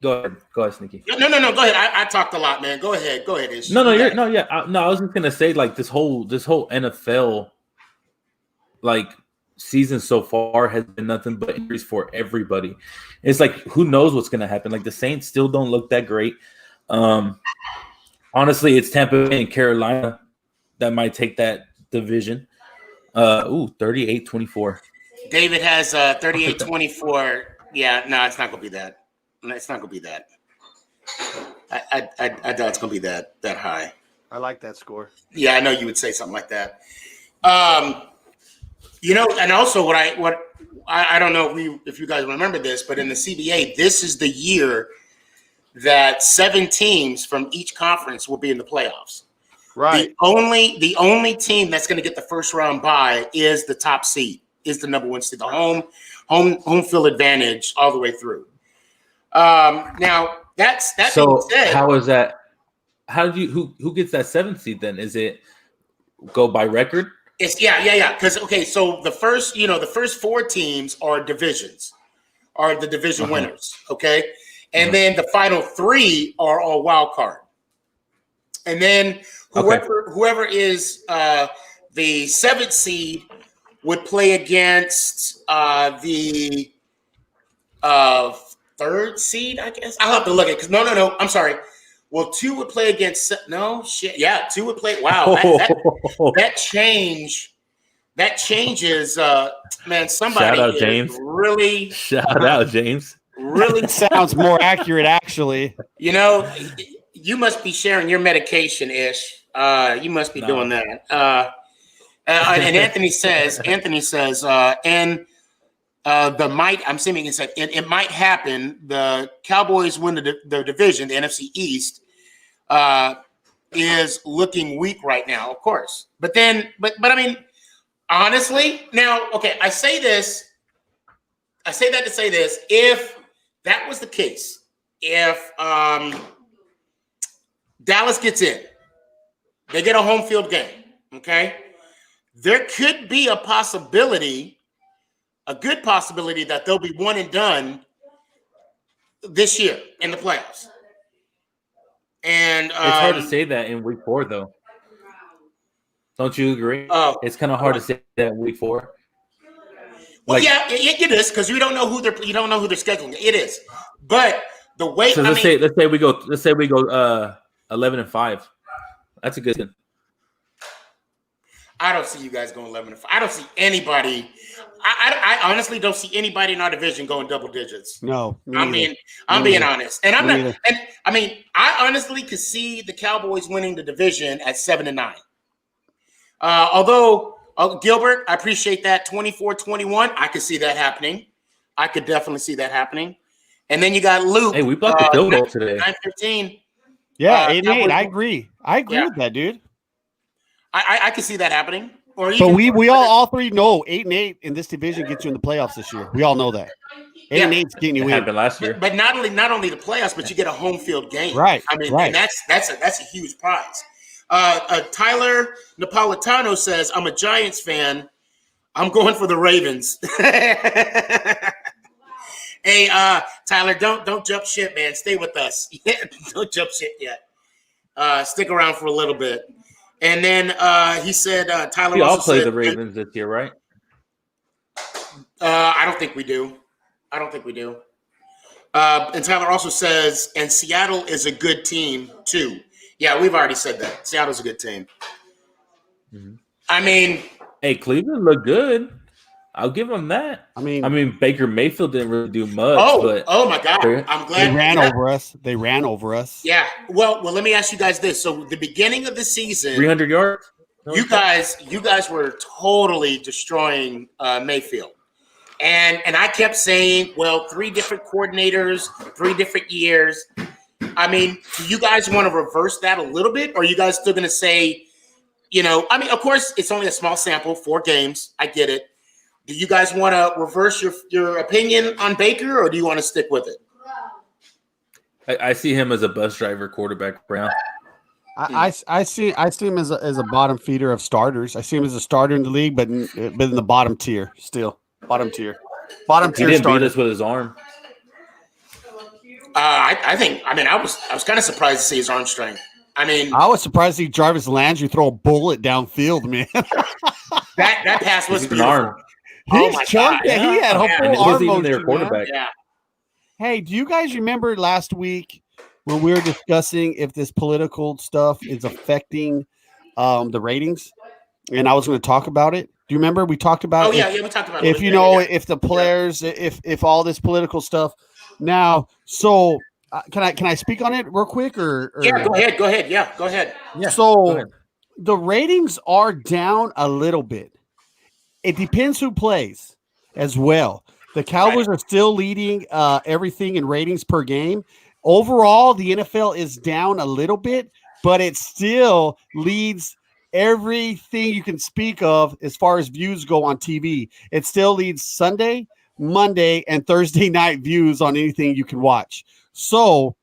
go ahead, Sneaky. No. Go ahead. I talked a lot, man. Go ahead. Ish. No. I was just gonna say, like, this whole NFL, like, season so far has been nothing but injuries for everybody. It's like, who knows what's gonna happen? Like, the Saints still don't look that great. Honestly, it's Tampa Bay and Carolina that might take that division. 38-24. David has 38-24. Yeah, no, it's not gonna be that. It's not gonna be that. I doubt it's gonna be that high. I like that score. Yeah, I know you would say something like that. And also what I don't know if you guys remember this, but in the CBA, this is the year that 7 teams from each conference will be in the playoffs. Right. The only team that's going to get the first round bye is the top seed, is the number 1 seed, the home field advantage all the way through. Now that so being said, how is that? How do you who gets that 7th seed then? Is it go by record? It's yeah. Because so the first 4 teams are divisions. are the division winners. Okay. And then the final 3 are all wild card. And then whoever is the 7th seed would play against the 3rd seed, I guess. I'll have to look at it because no. I'm sorry. Well, 2 would play against 2 would play. Wow, that changes. Man, somebody Shout out, James. Really Shout out, James. Really Sounds more accurate, actually. You know, you must be sharing your medication, Ish. You must be doing that. And Anthony says, and the might. I'm assuming it might happen. The Cowboys win the division, the NFC East, is looking weak right now, of course. But I mean, honestly, now, okay, I say that to say this. If that was the case, if Dallas gets in, they get a home field game, okay? There could be a good possibility that they'll be one and done this year in the playoffs. And it's hard to say that in week 4, though. Don't you agree? It's kind of hard to say that in week 4. Well, yeah, it is because you don't know who they're scheduling. It is, but the way. So let's say we go 11-5. That's a good one. I don't see you guys going 11-5. I don't see anybody. I honestly don't see anybody in our division going double digits. No, I'm being honest, and I'm not. And I mean, I honestly could see the Cowboys winning the division at 7-9. Although. Gilbert, I appreciate that. 24-21. I could see that happening. I could definitely see that happening. And then you got Luke. Hey, we blocked the field goal today. 9-15. Yeah, 8-8. I agree. With that, dude. I could see that happening. Or but we all 3 know 8-8 in this division gets you in the playoffs this year. We all know that. 8-8's getting you in. Happened last year. But not only the playoffs, but you get a home field game. Right. I mean, right. And that's a huge prize. Tyler Napolitano says, I'm a Giants fan. I'm going for the Ravens. Hey, Tyler, don't jump ship, man. Stay with us. Don't jump ship yet. Stick around for a little bit. And then he said, Tyler. We all play the Ravens this year, right? I don't think we do. And Tyler also says, and Seattle is a good team too. Yeah, we've already said that. Seattle's a good team. Mm-hmm. I mean, hey, Cleveland looked good. I'll give them that. I mean, Baker Mayfield didn't really do much. Oh my God! I'm glad they ran over us. They ran over us. Yeah. Well, let me ask you guys this. So, the beginning of the season, 300 yards. You guys were totally destroying Mayfield, and I kept saying, well, 3 different coordinators, 3 different years. I mean, do you guys want to reverse that a little bit? Or are you guys still going to say, I mean, of course, it's only a small sample, 4 games. I get it. Do you guys want to reverse your opinion on Baker, or do you want to stick with it? I see him as a bus driver quarterback, Brown. I see him as a bottom feeder of starters. I see him as a starter in the league, but in the bottom tier still. Bottom tier He didn't beat us with his arm. I was kind of surprised to see his arm strength. I was surprised to see Jarvis Landry throw a bullet downfield, man. that pass was an arm. He's chunky. Yeah. He had a full it arm was even motion, their quarterback. Yeah. Hey, do you guys remember last week when we were discussing if this political stuff is affecting the ratings? And I was going to talk about it. Do you remember we talked about? We talked about if it. If the players, if all this political stuff. Now, so can I speak on it real quick or? Yeah, go ahead. Yeah, go ahead. Yeah. So the ratings are down a little bit. It depends who plays as well. The Cowboys are still leading everything in ratings per game. Overall, the NFL is down a little bit, but it still leads everything you can speak of as far as views go on TV. It still leads Sunday, Monday, and Thursday night views on anything you can watch. So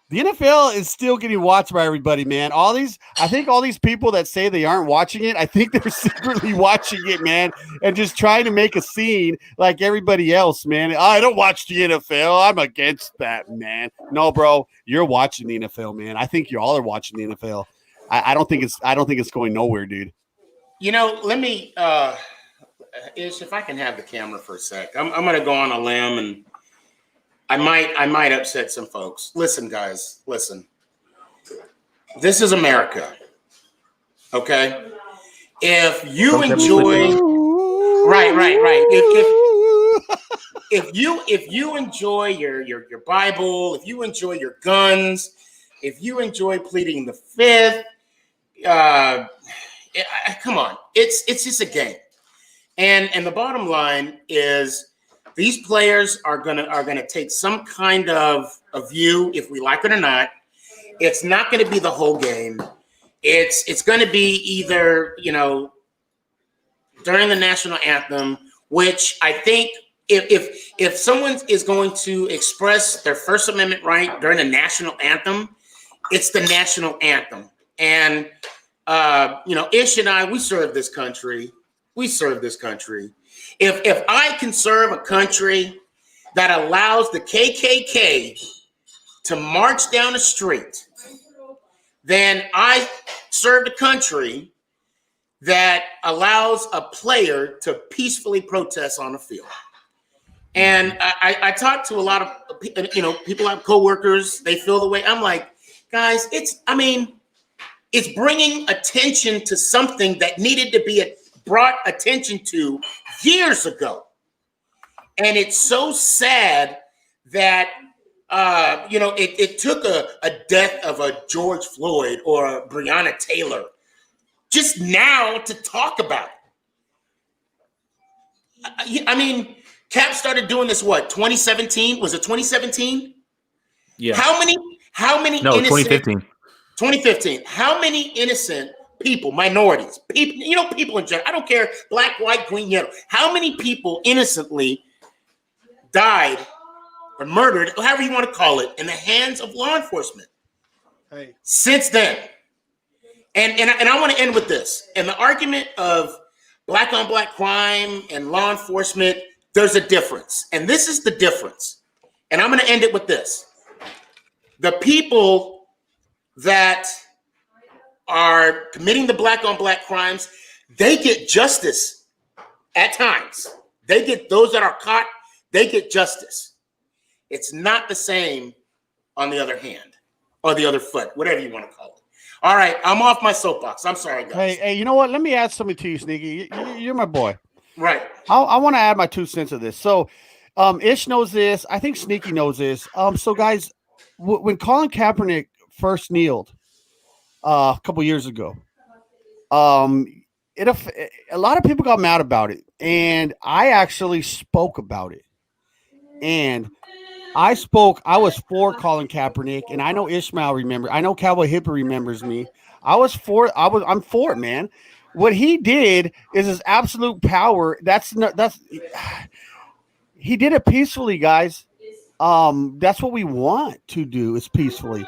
The NFL is still getting watched by everybody, man. I think all these people that say they aren't watching it, I think they're secretly watching it, man, and just trying to make a scene like everybody else, man. I don't watch the NFL. I'm against that, man. No, bro, you're watching the NFL, man. I think you all are watching the NFL. I don't think it's going nowhere, dude. You know, let me, Ish, if I can have the camera for a sec, I'm going to go on a limb and I might upset some folks. Listen, guys, listen. This is America. Okay? If you enjoy right. If you enjoy your Bible, if you enjoy your guns, if you enjoy pleading the fifth, come on. It's just a game. And the bottom line is these players are gonna take some kind of a view, if we like it or not. It's not gonna be the whole game. It's gonna be either, during the national anthem, which I think if someone is going to express their First Amendment right during the national anthem, it's the national anthem. And Ish and I, we serve this country. If I can serve a country that allows the KKK to march down the street, then I serve a country that allows a player to peacefully protest on the field. And I talk to a lot of people, like coworkers. They feel the way. I'm like, guys, it's bringing attention to something that needed to be brought attention to years ago. And it's so sad that, it took a death of a George Floyd or a Breonna Taylor just now to talk about it. Cap started doing this, 2017? Was it 2017? Yeah. How many No, innocent, 2015. 2015. How many innocent people, minorities, people in general, I don't care, black, white, green, yellow. How many people innocently died or murdered, however you want to call it, in the hands of law enforcement since then? And I want to end with this. And the argument of black on black crime and law enforcement, there's a difference. And this is the difference. And I'm going to end it with this. The people that are committing the black on black crimes, they get justice at times. They get those that are caught, they get justice. It's not the same on the other hand or the other foot, whatever you want to call it. All right, I'm off my soapbox. I'm sorry, guys. Hey, you know what? Let me add something to you, Sneaky. You're my boy. Right. I want to add my 2 cents of this. So, Ish knows this. I think Sneaky knows this. So, guys, when Colin Kaepernick first kneeled a couple years ago, a lot of people got mad about it, and I actually spoke about it. And I was for Colin Kaepernick, and I know Ishmael remember. I know Cowboy Hipper remembers me. I'm for it, man. What he did is his absolute power. He did it peacefully, guys. That's what we want to do, is peacefully.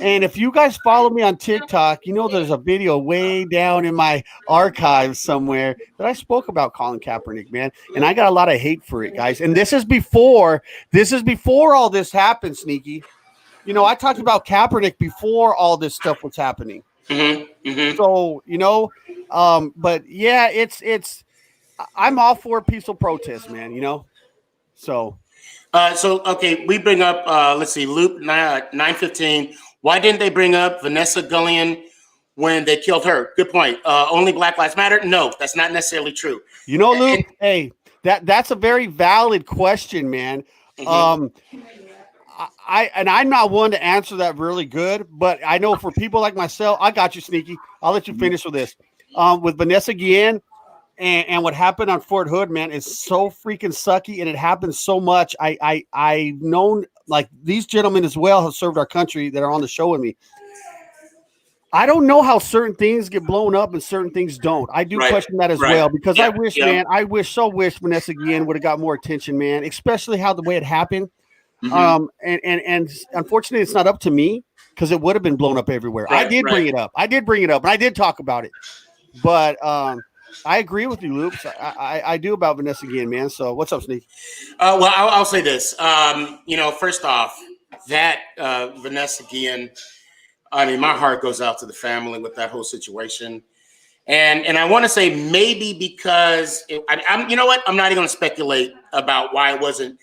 And if you guys follow me on TikTok, there's a video way down in my archives somewhere that I spoke about Colin Kaepernick, man. And I got a lot of hate for it, guys. And this is before all this happened, Sneaky. I talked about Kaepernick before all this stuff was happening. Mm-hmm, mm-hmm. So, but yeah, I'm all for peaceful protest, man, So okay, we bring up, let's see, Loop 915. Why didn't they bring up Vanessa Gullion when they killed her? Good point. Only Black Lives Matter? No, that's not necessarily true. Luke, hey, that's a very valid question, man. Mm-hmm. I'm not one to answer that really good, but I know for people like myself, I got you, Sneaky. I'll let you finish with this. With Vanessa Guillen and what happened on Fort Hood, man, is so freaking sucky, and it happens so much. I've known, like, these gentlemen as well have served our country that are on the show with me. I don't know how certain things get blown up and certain things don't. I do question that as well, because I wish Vanessa Guillen would have got more attention, man, especially how the way it happened. And unfortunately, it's not up to me because it would have been blown up everywhere. Right, I did bring it up. And I did talk about it. But I agree with you, Loops. I do about Vanessa Guillen, man. So what's up, Sneak? Well, I'll say this. First off, that Vanessa Guillen, I mean, my heart goes out to the family with that whole situation. And I want to say maybe because I'm, you know what? I'm not even going to speculate about why it wasn't,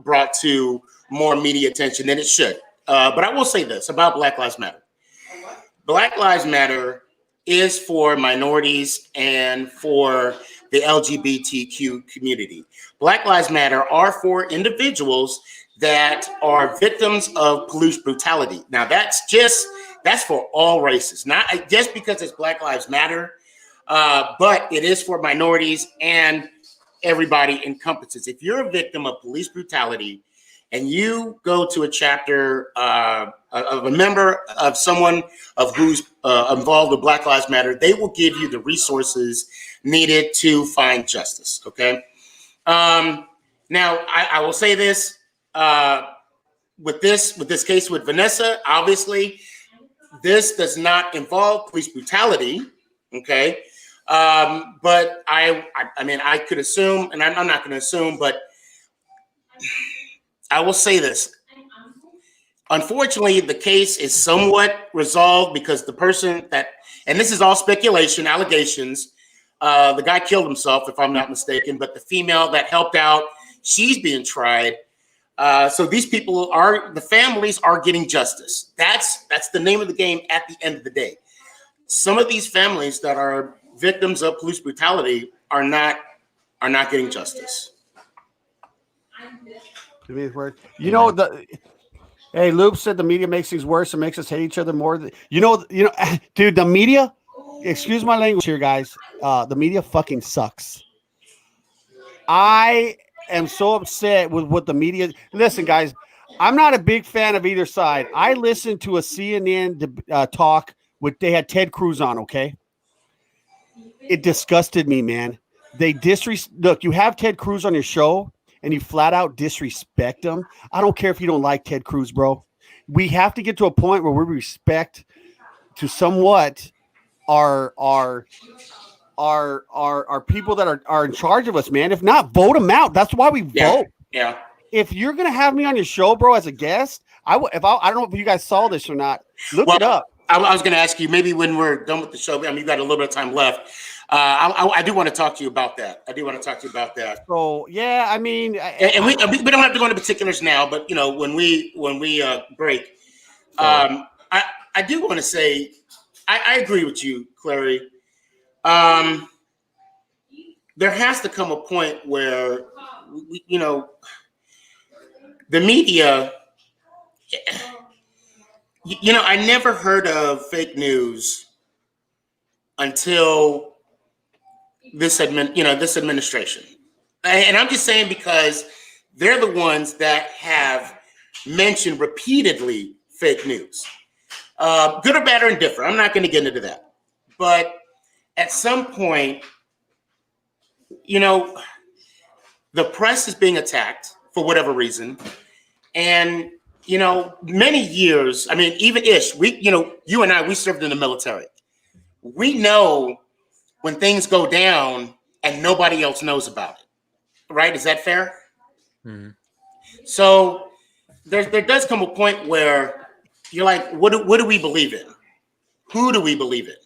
brought to more media attention than it should. But I will say this about Black Lives Matter. Black Lives Matter is for minorities and for the LGBTQ community. Black Lives Matter are for individuals that are victims of police brutality. Now, that's for all races, not just because it's Black Lives Matter, but it is for minorities and everybody encompasses. If you're a victim of police brutality and you go to a chapter of a member of someone of who's involved with Black Lives Matter, they will give you the resources needed to find justice. Okay. Now I will say this, with this case with Vanessa, obviously this does not involve police brutality. Okay. But I mean, I could assume, and I'm not going to assume, but I will say this. Unfortunately, the case is somewhat resolved because the person that, and this is all speculation, allegations, the guy killed himself, if I'm not mistaken, but the female that helped out, she's being tried. So these people the families are getting justice. That's the name of the game at the end of the day. Some of these families that are victims of police brutality are not getting justice. Hey, Loop said the media makes things worse and makes us hate each other more. Dude, the media, excuse my language here, guys. The media fucking sucks. I am so upset with what the media. Listen, guys, I'm not a big fan of either side. I listened to a CNN talk they had Ted Cruz on. Okay, it disgusted me, man. Look, you have Ted Cruz on your show and you flat out disrespect him. I don't care if you don't like Ted Cruz, bro. We have to get to a point where we respect to somewhat our people that are in charge of us, man. If not, vote them out. That's why we vote. Yeah. If you're gonna have me on your show, bro, as a guest, I don't know if you guys saw this or not. Look it up. I was going to ask you, maybe when we're done with the show, I mean, you've got a little bit of time left. I do want to talk to you about that. So, yeah, I mean. We don't have to go into particulars now, but, when we break, I do want to say, I agree with you, Clary. There has to come a point where, the media, I never heard of fake news until this administration. And I'm just saying because they're the ones that have mentioned repeatedly fake news. Good or bad or indifferent. I'm not going to get into that. But at some point, the press is being attacked for whatever reason. And, many years, I mean, even Ish, you and I, we served in the military. We know when things go down and nobody else knows about it. Right? Is that fair? Mm-hmm. So there does come a point where you're like, what do we believe in? Who do we believe in?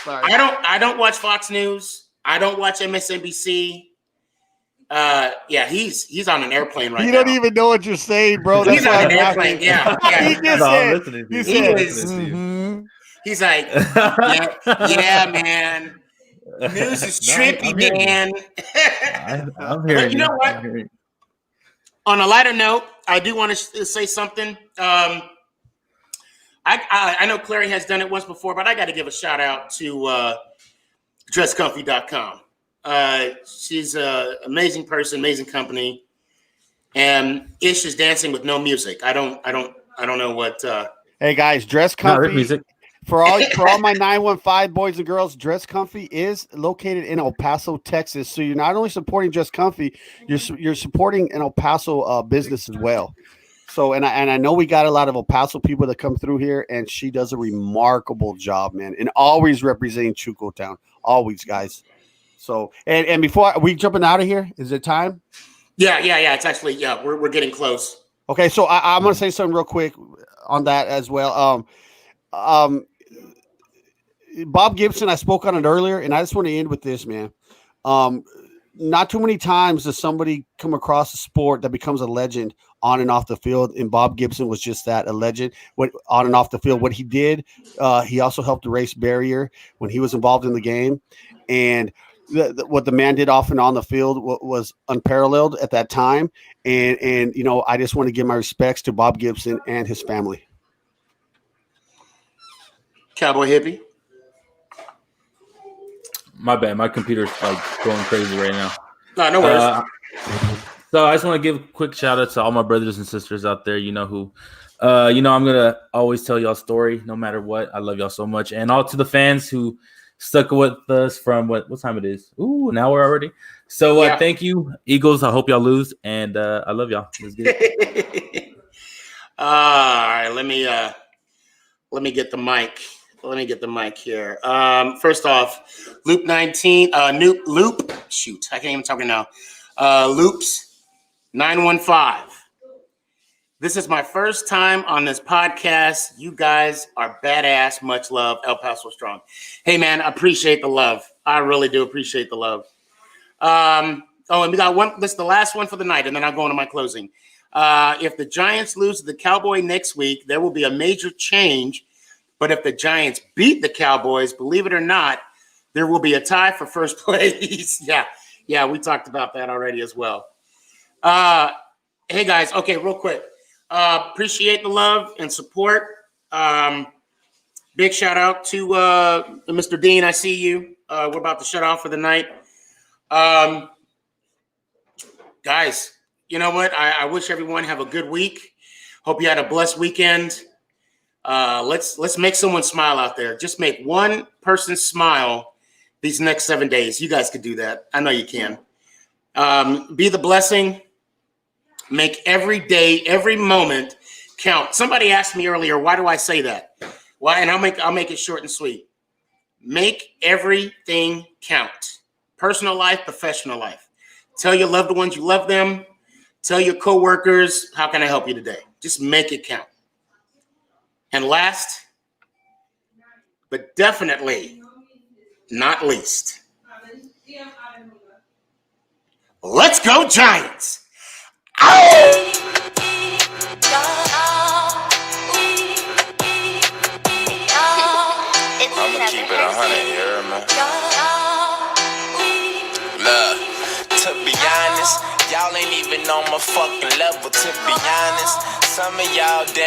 I don't watch Fox News. I don't watch MSNBC. He's on an airplane right now. You don't even know what you're saying, bro. He's on an airplane. Yeah. He's like, yeah, man. News is trippy, man. I'm hearing. But you know what? On a lighter note, I do want to say something. I know Clary has done it once before, but I got to give a shout out to DressComfy.com. She's an amazing person, amazing company, and Ish is dancing with no music. I don't know what. Hey guys, Dress Comfy. Music. For all my 915 boys and girls, Dress Comfy is located in El Paso, Texas. So you're not only supporting Dress Comfy, you're supporting an El Paso business as well. So and I know we got a lot of El Paso people that come through here, and she does a remarkable job, man, and always representing Chuco Town, always, guys. So and before we jumping out of here, is it time? Yeah. It's actually we're getting close. Okay, so I'm gonna say something real quick on that as well. Bob Gibson, I spoke on it earlier, and I just want to end with this, man. Not too many times does somebody come across a sport that becomes a legend on and off the field, and Bob Gibson was just that, a legend. What on and off the field, what he did, he also helped erase barrier when he was involved in the game, and what the man did off and on the field was unparalleled at that time. And you know, I just want to give my respects to Bob Gibson and his family. Cowboy Hippie. My bad. My computer's like going crazy right now. No worries. So I just want to give a quick shout out to all my brothers and sisters out there. You know who, I'm gonna always tell y'all story no matter what. I love y'all so much, and all to the fans who stuck with us from what time it is. Ooh, an hour already. So thank you, Eagles. I hope y'all lose, and I love y'all. Let's get it. All right, let me get the mic. Let me get the mic here. First off, Loop 19, Loop. Shoot, I can't even talk now. Loops 915. This is my first time on this podcast. You guys are badass. Much love, El Paso Strong. Hey man, I appreciate the love. I really do appreciate the love. And we got one. This is the last one for the night, and then I'll go into my closing. If the Giants lose to the Cowboys next week, there will be a major change. But if the Giants beat the Cowboys, believe it or not, there will be a tie for first place. Yeah, we talked about that already as well. Hey, guys. Okay, real quick. Appreciate the love and support. Big shout out to Mr. Dean. I see you. We're about to shut off for the night. Guys, you know what? I wish everyone have a good week. Hope you had a blessed weekend. Let's make someone smile out there. Just make one person smile these next 7 days. You guys could do that. I know you can. Be the blessing. Make every day, every moment count. Somebody asked me earlier, why do I say that? Why? And I'll make it short and sweet. Make everything count. Personal life, professional life. Tell your loved ones you love them. Tell your coworkers, how can I help you today? Just make it count. And last, but definitely not least, let's go Giants! Ow! I'ma keep it 100 here, man. Look, to be honest, y'all ain't even on my fucking level. To be honest, some of y'all dance